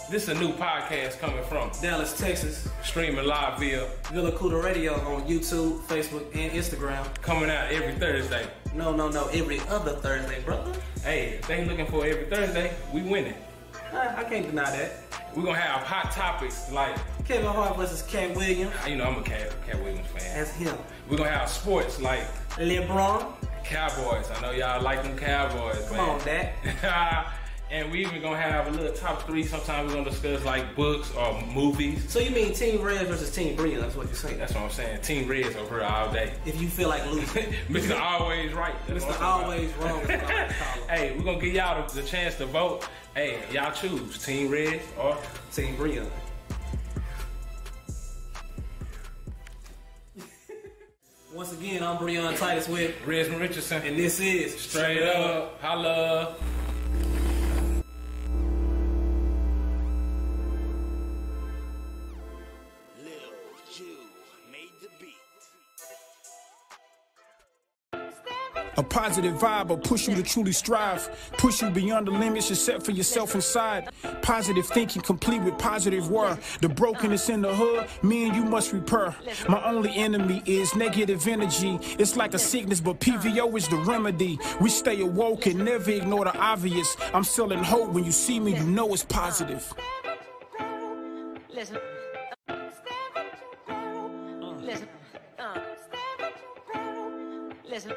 This is a new podcast coming from Dallas, Texas. Streaming live via Villa Koola Radio on YouTube, Facebook, and Instagram. Coming out every Thursday. No, every other Thursday, brother. Hey, if they looking for every Thursday, we winning. I can't deny that. We're gonna have hot topics like Kevin Hart versus Cat Williams. You know I'm a Cat Williams fan. That's him. We're gonna have sports like LeBron. Cowboys. I know y'all like them Cowboys, Come man. on, Dad. And we even gonna have a little top 3. Sometimes we're gonna discuss like books or movies. So you mean Team Red versus Team Breon? That's what you're saying. That's what I'm saying. Team Red's over here all day. If you feel like losing. Mr. Always Right. Mr. Always Wrong. Hey, we're gonna give y'all the chance to vote. Hey, y'all choose Team Red or Team Breon. Once again, I'm Breon Titus with Richmond Richardson. And this is Straight Up. Holla. A positive vibe will push you to truly strive, push you beyond the limits you set for yourself inside. Positive thinking complete with positive word. The brokenness in the hood, me and you must repair. My only enemy is negative energy. It's like a sickness, but PVO is the remedy. We stay awoke and never ignore the obvious. I'm selling hope. When you see me, you know it's positive. Listen. Listen. Listen.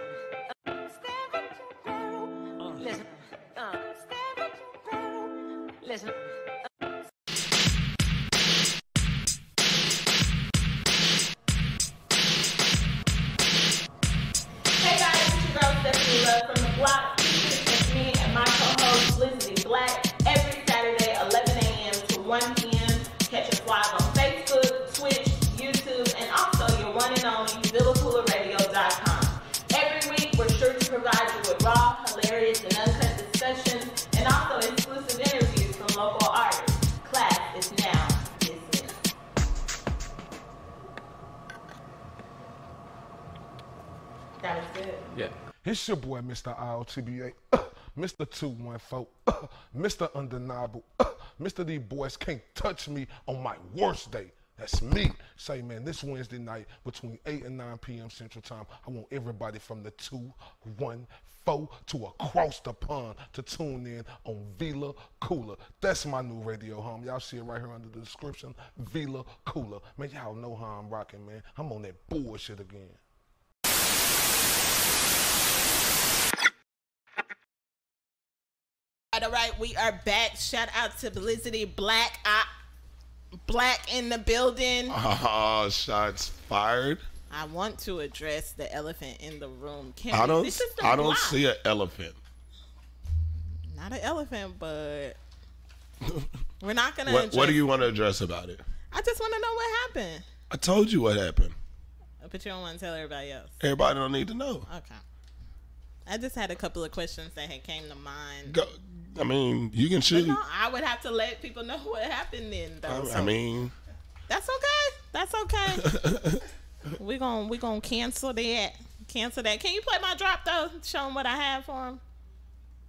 Listen. Hey guys, it's your girl Stephanie Love from the block. It's me and my co-host Felicity Black every Saturday 11 a.m. to 1 p.m. Catch us live on Facebook, Twitch, YouTube, and also your one and only VillaCoolaRadio.com. Every week, we're sure to provide you with raw, hilarious, and uncut discussions, and also exclusive interviews from local artists. Class is now dismissed. That was good. Yeah. It's your boy, Mr. ILTBA, Mr. 214, Mr. Undeniable, Mr. These boys can't touch me on my worst day. That's me. Say, man, this Wednesday night between 8 and 9 p.m. Central Time, I want everybody from the 214 to across the pond to tune in on Villa Koola. That's my new radio home. Y'all see it right here under the description, Villa Koola. Man, y'all know how I'm rocking, man. I'm on that bullshit again. All right, we are back. Shout out to Felicity Black. Black in the building. Oh, shots fired. I want to address the elephant in the room. I don't see an elephant. Not an elephant, but we're not gonna. What do you want to address about it? I just want to know what happened. I told you what happened. But you don't want to tell everybody else. Everybody don't need to know. Okay. I just had a couple of questions that had came to mind. Go. I mean, you can shoot. No, I would have to let people know what happened then, though. I mean, that's okay. That's okay. we gonna cancel that. Cancel that. Can you play my drop though? Show them what I have for them.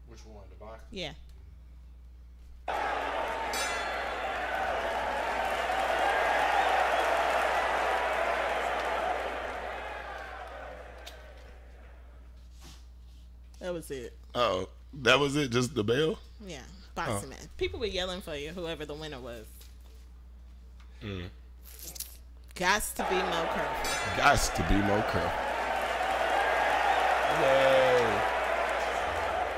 Which one? The box? Yeah. That was it. Oh, that was it? Just the bell? Yeah. Boxing man. People were yelling for you, whoever the winner was. Gots to be more careful. Gots to be more careful. Yay.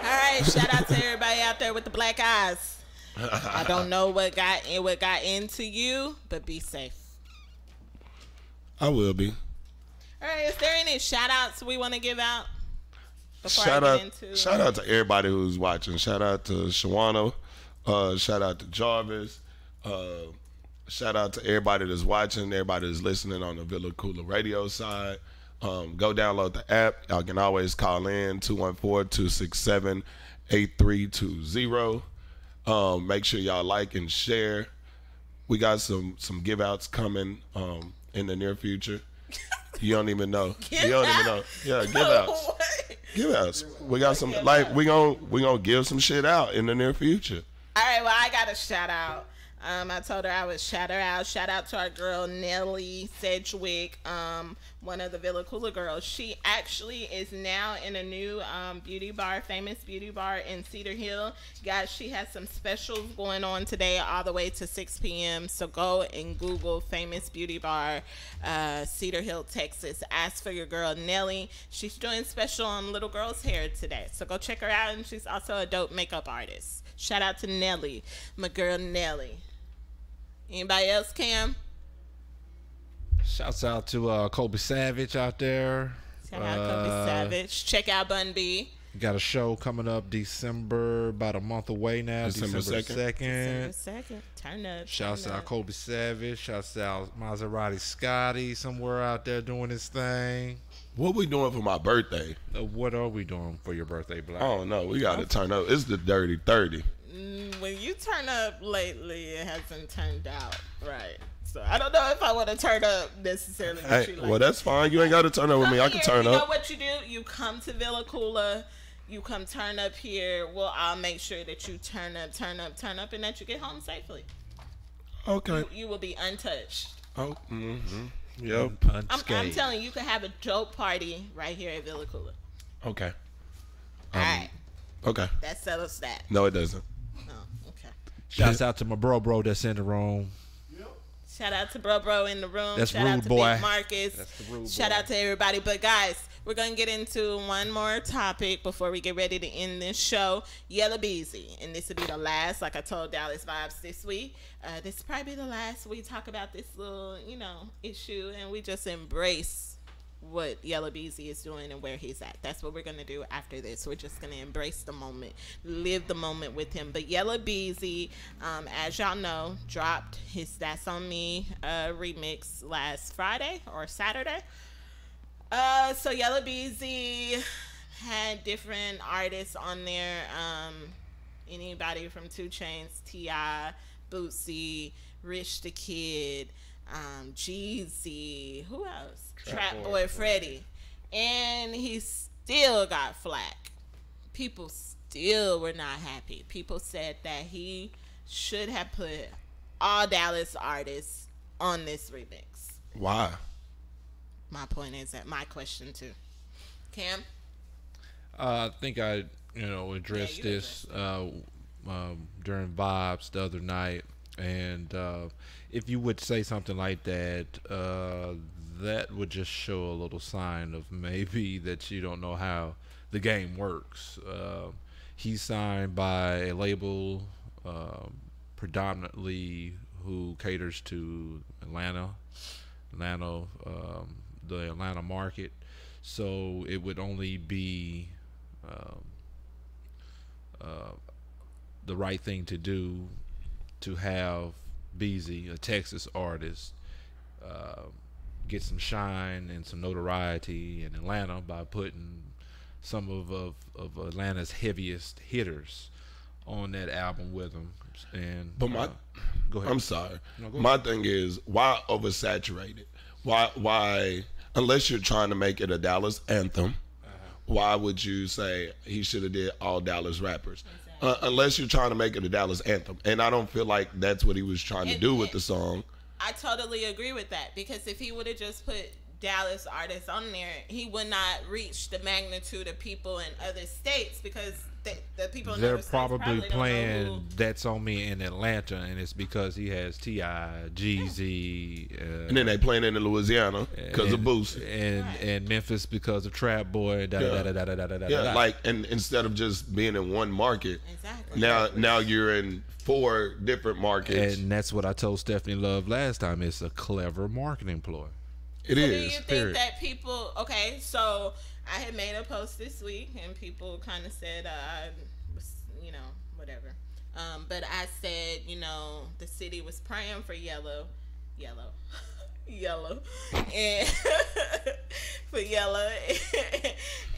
All right, shout out to everybody out there with the black eyes. I don't know what got into you, but be safe. I will be. All right, is there any shout outs we want to give out? Shout out to everybody who's watching. Shout out to Shawana. Shout out to Jarvis. Shout out to everybody that's watching, everybody that's listening on the Villa Koola radio side. Go download the app. Y'all can always call in 214-267-8320. Make sure y'all like and share. We got some give outs coming in the near future. You don't even know. You don't even know. Yeah, give outs. Give outs. We got some we gonna give some shit out in the near future. All right, well, I got a shout out. I told her I would shout her out. Shout out to our girl Nelly Sedgwick, one of the Villa Koola girls. She actually is now in a new beauty bar, famous beauty bar in Cedar Hill. Guys, she has some specials going on today all the way to 6 p.m. So go and Google famous beauty bar, Cedar Hill, Texas. Ask for your girl Nelly. She's doing special on little girls' hair today. So go check her out, and she's also a dope makeup artist. Shout out to Nelly, my girl Nelly. Anybody else, Cam? Shouts out to Kobe Savage out there. Shout out Kobe Savage. Check out Bun B. Got a show coming up December, about a month away now. December 2nd. December 2nd. Turn up. Shouts out Kobe Savage. Shouts out Maserati Scotty somewhere out there doing his thing. What we doing for my birthday? What are we doing for your birthday, Black? Oh no, we got to turn up. It's the Dirty 30. When you turn up lately, it hasn't turned out right. So I don't know if I want to turn up necessarily. Hey, well, that's fine. You ain't got to turn up with me. I can turn up. You know what you do? You come to Villa Koola. You come turn up here. I'll make sure that you turn up, and that you get home safely. Okay. You will be untouched. Oh, yep. I'm telling you, you can have a dope party right here at Villa Koola. Okay. All right. Okay. That settles that. No, it doesn't. Oh, okay. Shouts out to my bro that's in the room. Shout out to bro in the room. That's Shout rude out to boy. Big Marcus. That's the rude Shout boy. out to everybody. But guys, we're gonna get into one more topic before we get ready to end this show. Yella Beezy, and this will be the last. Like I told Dallas Vibes this week, this will probably be the last we talk about this little, issue, and we just embrace what Yella Beezy is doing and where he's at. That's what we're gonna do after this. We're just gonna embrace the moment, live the moment with him. But Yella Beezy, as y'all know, dropped his "That's on Me" remix last Friday or Saturday. So Yella Beezy had different artists on there. Anybody from 2 Chainz, T.I., Bootsy, Rich the Kid, Jeezy, who else? Trap Boy Freddy. And he still got flack. People still were not happy. People said that he should have put all Dallas artists on this remix. Why? My point is that my question too. Cam? I think I addressed this during Vibes the other night, and if you would say something like that, that would just show a little sign of maybe that you don't know how the game works. He's signed by a label predominantly who caters to Atlanta, the Atlanta market. So it would only be the right thing to do to have Beezy, a Texas artist, get some shine and some notoriety in Atlanta by putting some of Atlanta's heaviest hitters on that album with him. And but my go ahead. I'm sorry. No, go my ahead. thing is, why oversaturate it? Why unless you're trying to make it a Dallas anthem, why would you say he should have did all Dallas rappers? Unless you're trying to make it a Dallas anthem. And I don't feel like that's what he was trying to do with the song. I totally agree with that, because if he would have just put Dallas artists on there, he would not reach the magnitude of people in other states, because the people in They're other states probably don't know playing who. That's On Me in Atlanta, and it's because he has T.I., Jeezy, And then they playing it in Louisiana because of Boosie. And Memphis because of Trap Boy. Yeah, like, and instead of just being in one market, now you're in 4 different markets. And that's what I told Stephanie Love last time. It's a clever marketing ploy. It is. is. Do you think that people? Okay, so I had made a post this week, and people kind of said, whatever. But I said, the city was praying for Yellow, and for Yellow,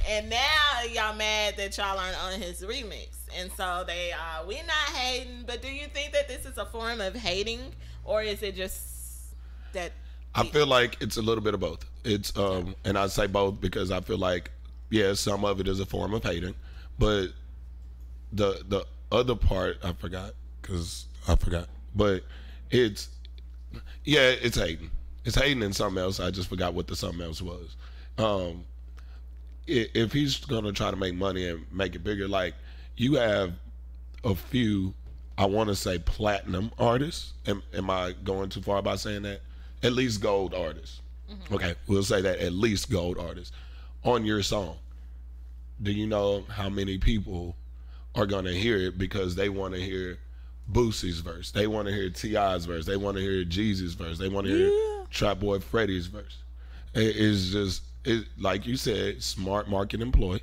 and now y'all mad that y'all aren't on his remix, and so we not hating. But do you think that this is a form of hating, or is it just that? I feel like it's a little bit of both. It's and I say both because I feel like, yeah, some of it is a form of hating, but the other part I forgot. But it's hating. It's hating in something else. I just forgot what the something else was. If he's gonna try to make money and make it bigger, like, you have a few, I want to say platinum artists. Am I going too far by saying that? At least gold artists. Mm-hmm. Okay, we'll say that, at least gold artists on your song. Do you know how many people are gonna hear it because they want to hear Boosie's verse, they want to hear T.I.'s verse, they want to hear Jeezy's verse, they want to hear Trap Boy Freddy's verse? It's just, like you said, smart marketing ploy.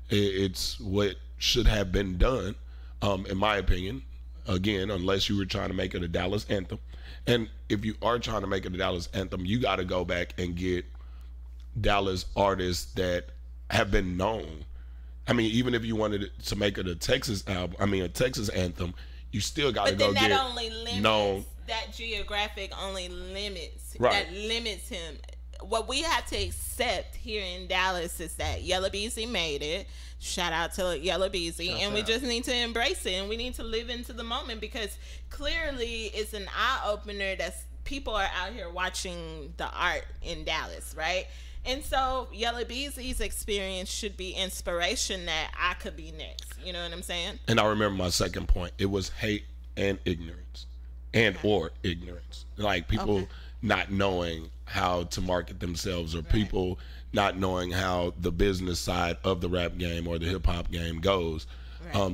It's what should have been done, in my opinion. Again, unless you were trying to make it a Dallas anthem. And if you are trying to make it a Dallas anthem, you got to go back and get Dallas artists that have been known. I mean, even if you wanted to make it a Texas anthem, you still got to go get known. That geographic only limits. Right. That limits him. What we have to accept here in Dallas is that Yella Beezy made it. Shout out to Yella Beezy. And we just need to embrace it, and we need to live into the moment, because clearly it's an eye-opener that people are out here watching the art in Dallas, right? And so Yella Beezy's experience should be inspiration that I could be next. You know what I'm saying? And I remember my second point. It was hate and ignorance, or ignorance. Like, people not knowing how to market themselves, or people not knowing how the business side of the rap game or the hip hop game goes.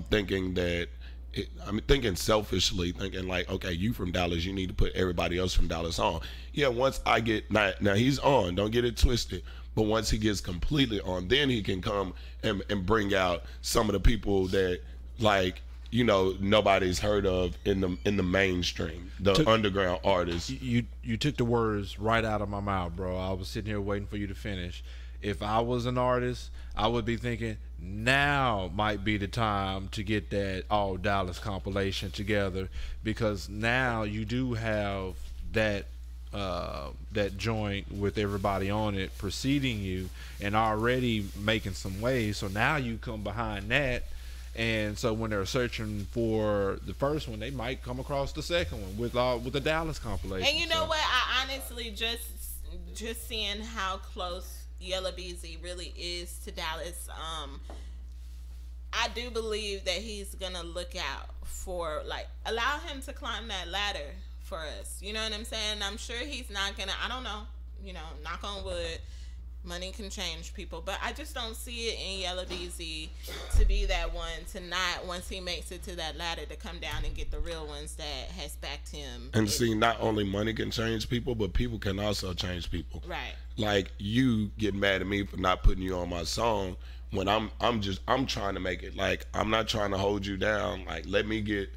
Thinking that, thinking selfishly, thinking like, okay, you from Dallas, you need to put everybody else from Dallas on. Yeah, once I get, now he's on, don't get it twisted, but once he gets completely on, then he can come and bring out some of the people that, like, nobody's heard of in the mainstream, the underground artists. You took the words right out of my mouth, bro. I was sitting here waiting for you to finish. If I was an artist, I would be thinking, now might be the time to get that all Dallas compilation together, because now you do have that joint with everybody on it preceding you and already making some waves. So now you come behind that. And so when they're searching for the first one, they might come across the second one with the Dallas compilation. And you know what? I honestly just seeing how close Yella Beezy really is to Dallas. I do believe that he's gonna look out for, like, allow him to climb that ladder for us. You know what I'm saying? I'm sure he's not gonna. I don't know. Knock on wood. Money can change people, but I just don't see it in Yellow DZ to be that one to not, once he makes it to that ladder, to come down and get the real ones that has backed him. And see, not only money can change people, but people can also change people. Right. Like, you get mad at me for not putting you on my song when I'm trying to make it. Like, I'm not trying to hold you down. Like, let me get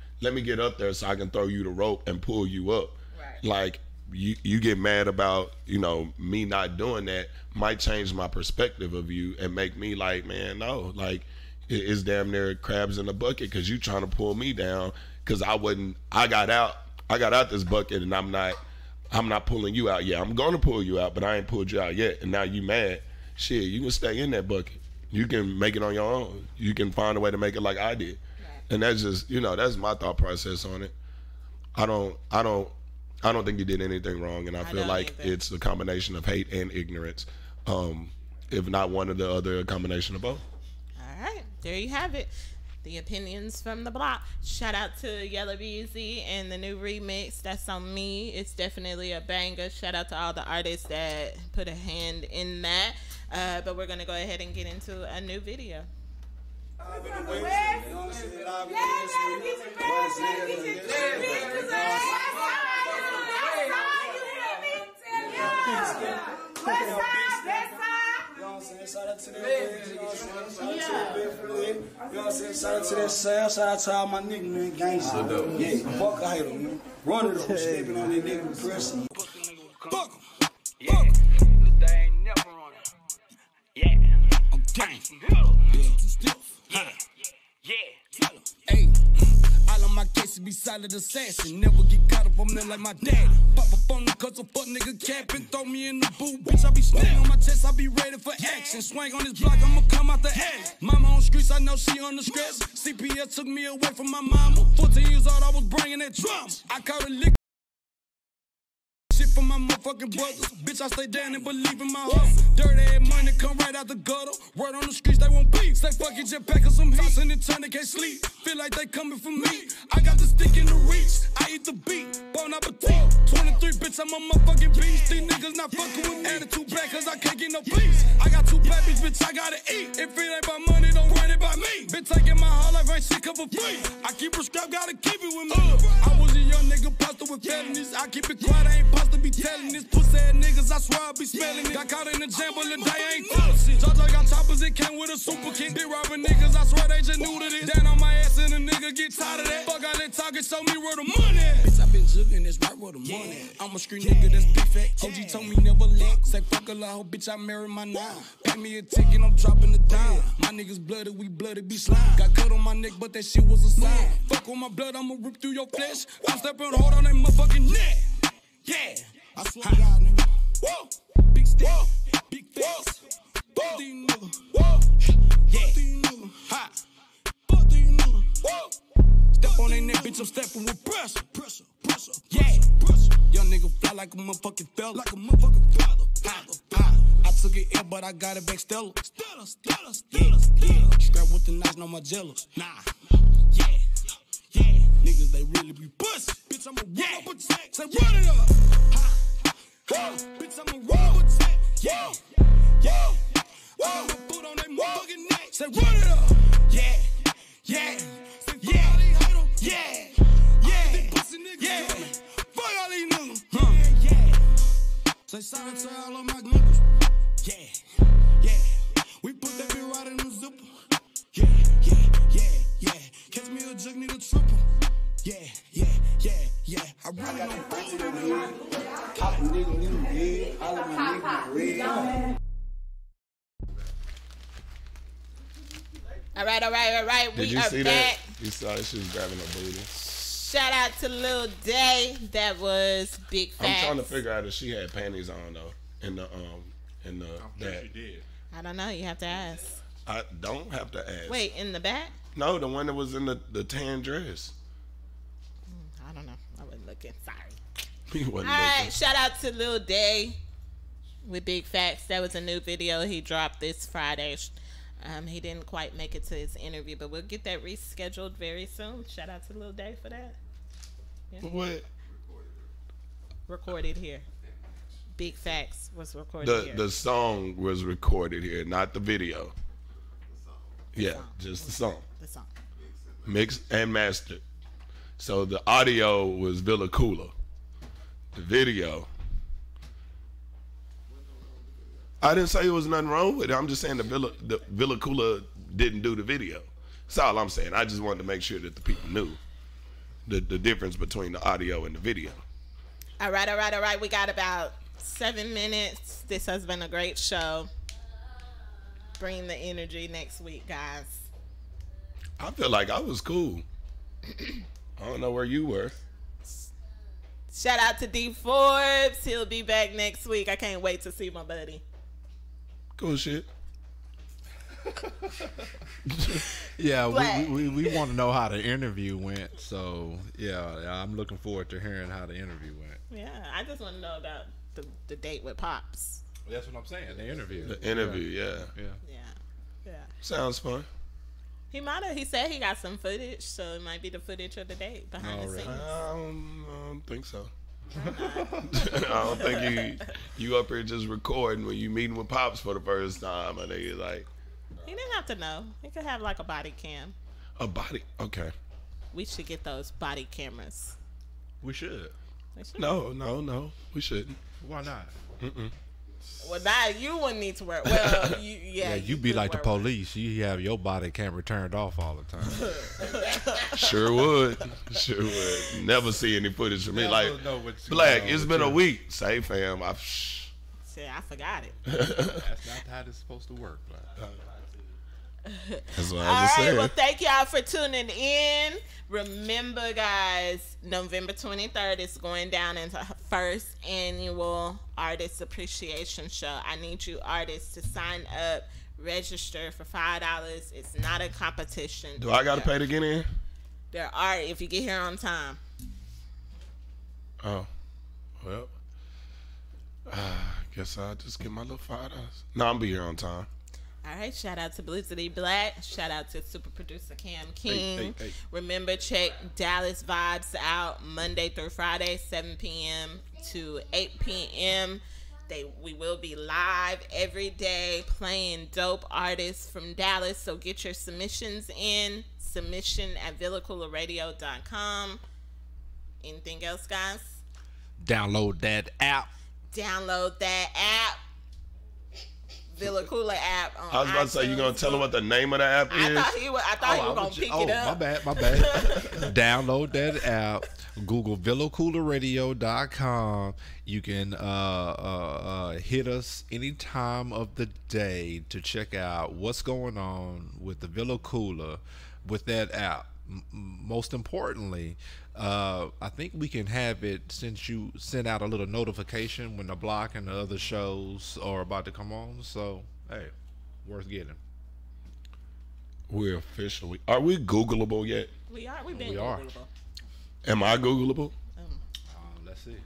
up there so I can throw you the rope and pull you up. Right. Like, you get mad about, you know, me not doing that might change my perspective of you and make me like, man, no, like, it's damn near crabs in the bucket because you trying to pull me down because I got out this bucket and I'm not pulling you out yet. I'm gonna pull you out, but I ain't pulled you out yet. And now you mad. Shit, you can stay in that bucket. You can make it on your own. You can find a way to make it like I did. Right. And that's just, you know, that's my thought process on it. I don't think you did anything wrong, and I feel like it's a combination of hate and ignorance, if not one or the other, a combination of both. All right, there you have it. The opinions from the block. Shout out to Yellow BZ and the new remix. That's on me. It's definitely a banger. Shout out to all the artists that put a hand in that. But we're gonna go ahead and get into a new video. Shout out to that shout out to that sale, shout out to all my niggas, man, gangsta. Yeah, fuck a hater, man. Run it up, stepping on that nigga pressing. Fuck him. Yeah, they ain't never on it. Yeah, I'm gang. Yeah, yeah. Hey, all of my cases be solid assassin. Never get caught up on them like my dad. Pop up on the cause a fuck nigga capping. Throw me in the boot, bitch. I be standing on my chest. I be ready for action. Swing on this block, I'ma come out the alley. Mama on streets, I know she on the stress. CPS took me away from my mama. 14 years old, I was bringing that drama. I caught a lick. Shit for my motherfucking brothers. Bitch, I stay down and believe in my hustle. Dirty ass money come right out the gutter. Word on the streets, they won't beef. Say fuck it, just pack up some heat. And then turn, they can't sleep. Feel like they coming for me. I got the stick in the reach. I eat the beat. Bon appetit. 23, bitch, I'm a motherfucking beast. These niggas not fucking with me. Attitude back, cause I can't get no peace. I got 2 babies, bitch, I gotta eat. If it ain't about money, don't run it by me. Bitch, taking my whole life, ain't shit come for free. I keep a scrap, gotta keep it with me. I was a young nigga, posted with felonies. I keep it quiet, I ain't supposed to be telling this. Pussy ass niggas, I swear I be smelling it. Got caught in the jam, but the day ain't full shit. JoJo got choppers, it came with a super kick. Big robbing niggas, I swear they just new to this. Down on my ass and a nigga get tired of that. Fuck all that talking, show me where the money at. Bitch, I been jugging this right where the money at. I'm a street nigga that's big fat. OG told me never let. Say fuck a lot, bitch, I marry my nine. Pay me a ticket, I'm dropping the dime. My niggas blooded, we blooded, be slime. Got cut on my neck, but that shit was a sign. Fuck on my blood, I'ma rip through your flesh. I'm stepping hard on that motherfucking neck. Yeah, I swear to God, nigga. Whoa, big stick, big face. Fuck these niggas. Whoa, yeah, fuck these niggas. Ha, fuck these niggas. Whoa, step on their neck, bitch, I'm stepping with pressure. Pressure, pressure, yeah, pressure. Young nigga fly like a motherfucking fella. Like a motherfucking fella. I took it ill, but I got it back stellar. Stellar. Yeah. Scrap with the knives, no my jealous. Nah, yeah. Niggas, they really be pussy. Bitch, I'm a run up attack. Say, run it up. Bitch, I'm a run up attack. Yeah. I got my foot on that motherfucking neck. Say, run it up. Yeah. Pussy niggas. Fuck all these niggas. Say, sorry to all of my niggas. Yeah. We put that bitch right in the zipper. Yeah. Catch me a jug, need a triple. Yeah. I really don't fight it over here. Top nigga, nigga red. All of my niggas red. All right. Did you see back. That? You saw she was grabbing her booty. Shout out to Lil Day. That was big facts. I'm trying to figure out if she had panties on though. In the I'm sure she did. I don't know. You have to ask. I don't have to ask. Wait, in the back? No, the one that was in the tan dress. I don't know. I wasn't looking. Sorry. He wasn't All right. looking. Shout out to Lil Day with big facts. That was a new video he dropped this Friday. He didn't quite make it to his interview, but we'll get that rescheduled very soon. Shout out to Lil Day for that. Yeah. What? Recorded here. Big Facts was recorded here. The song was recorded here, not the video. Yeah, just the song. The song. Mixed and mastered. So the audio was Villa Koola. The video, I didn't say it was nothing wrong with it. I'm just saying the Villa Koola didn't do the video. That's all I'm saying. I just wanted to make sure that the people knew the difference between the audio and the video. All right. We got about 7 minutes. This has been a great show. Bring the energy next week, guys. I feel like I was cool. I don't know where you were. Shout out to D Forbes. He'll be back next week. I can't wait to see my buddy. Cool shit. Yeah, we want to know how the interview went. So yeah, I'm looking forward to hearing how the interview went. Yeah, I just want to know about the date with Pops. That's what I'm saying. The interview. The interview, yeah. Sounds fun. He said he got some footage, so it might be the footage of the date behind the scenes. I don't think so. I don't think you up here just recording when you meeting with Pops for the first time. I think you're like, he didn't have to know. He could have like a body cam. A body? Okay. We should get those body cameras. We should. No. We shouldn't. Why not? Well, now you wouldn't need to work. Well, you be like the police. You have your body camera turned off all the time. Sure would. Never see any footage of me. Like, Black, it's been a week. Say, fam, I forgot it. That's not how it's supposed to work, Black. That's what All I just right, said. well, thank y'all for tuning in. Remember, guys, November 23rd is going down into her first annual Artist Appreciation Show. I need you artists to sign up, register for $5. It's not a competition. Do I got to pay to get in? There are, if you get here on time. Oh, well, guess I'll just get my little $5. No, I'm be here on time. All right, shout out to Blizzity Black. Shout out to super producer Cam King. Hey. Remember, check Dallas Vibes out Monday through Friday, 7 p.m. to 8 p.m. We will be live every day playing dope artists from Dallas. So get your submissions in. Submission@villacoolaradio.com. Anything else, guys? Download that app. Villa Koola app on I was about to say, you gonna tell them what the name of the app is? I thought he was gonna pick it up. My bad. Download that app. Google villacoolaradio.com. You can hit us any time of the day to check out what's going on with the Villa Koola with that app. Most importantly, I think we can have it since you send out a little notification when the block and the other shows are about to come on. So, hey, worth getting. We're officially. Are we Googleable yet? We are. We've been Googleable. Am I Googleable? Let's see.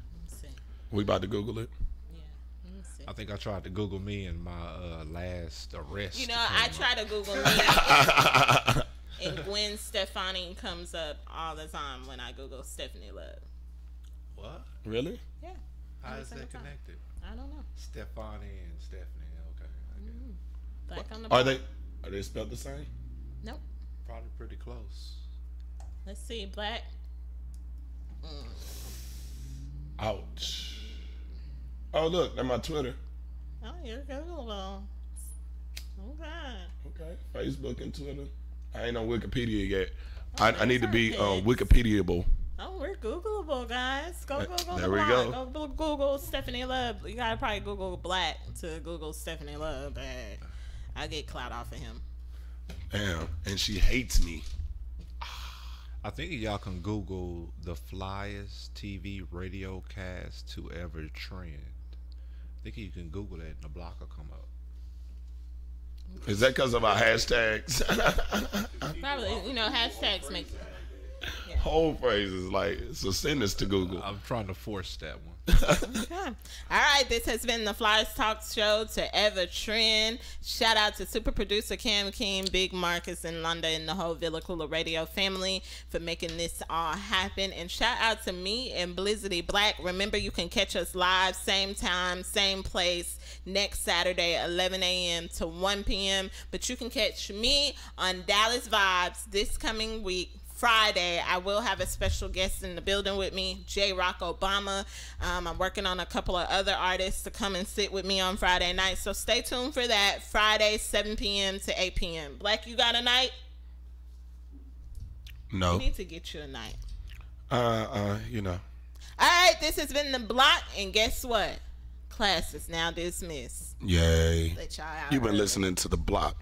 We about to Google it? Yeah. Let me see. I think I tried to Google me in my last arrest. You know, I try to Google me. And Gwen Stefani comes up all the time when I Google Stephanie Love. What? Really? Yeah. How is that connected? I don't know. Stefani and Stephanie. Okay. Black on the Are they spelled the same? Nope. Probably pretty close. Let's see. Black. Ouch. Oh, look, that's my Twitter. Oh, you're Googleable. Okay. Facebook and Twitter. I ain't on Wikipedia yet. I need to be Wikipediable. Oh, we're Googleable, guys. Go There we go. Go Google Stephanie Love. You gotta probably Google Black to Google Stephanie Love. But I get clout off of him. Damn, and she hates me. I think y'all can Google the flyest TV radio cast to ever trend. I think you can Google that and the block will come up. Is that because of our hashtags? Probably, hashtags make. Yeah. whole phrase is like, so send this to Google. I'm trying to force that one. Okay. All right, this has been the Flyers Talk Show to Ever Trend. Shout out to super producer Cam King, Big Marcus, and Londa, and the whole Villa Koola Radio family for making this all happen. And shout out to me and Blizzity Black. Remember, you can catch us live, same time, same place, next Saturday, 11 a.m. to 1 p.m. But you can catch me on Dallas Vibes this coming week. Friday, I will have a special guest in the building with me, J. Rock Obama. I'm working on a couple of other artists to come and sit with me on Friday night. So stay tuned for that. Friday, 7 p.m. to 8 p.m. Black, you got a night? No. We need to get you a night. You know. All right, this has been The Block, and guess what? Class is now dismissed. Yay. Let y'all out You've been early. listening to The Block.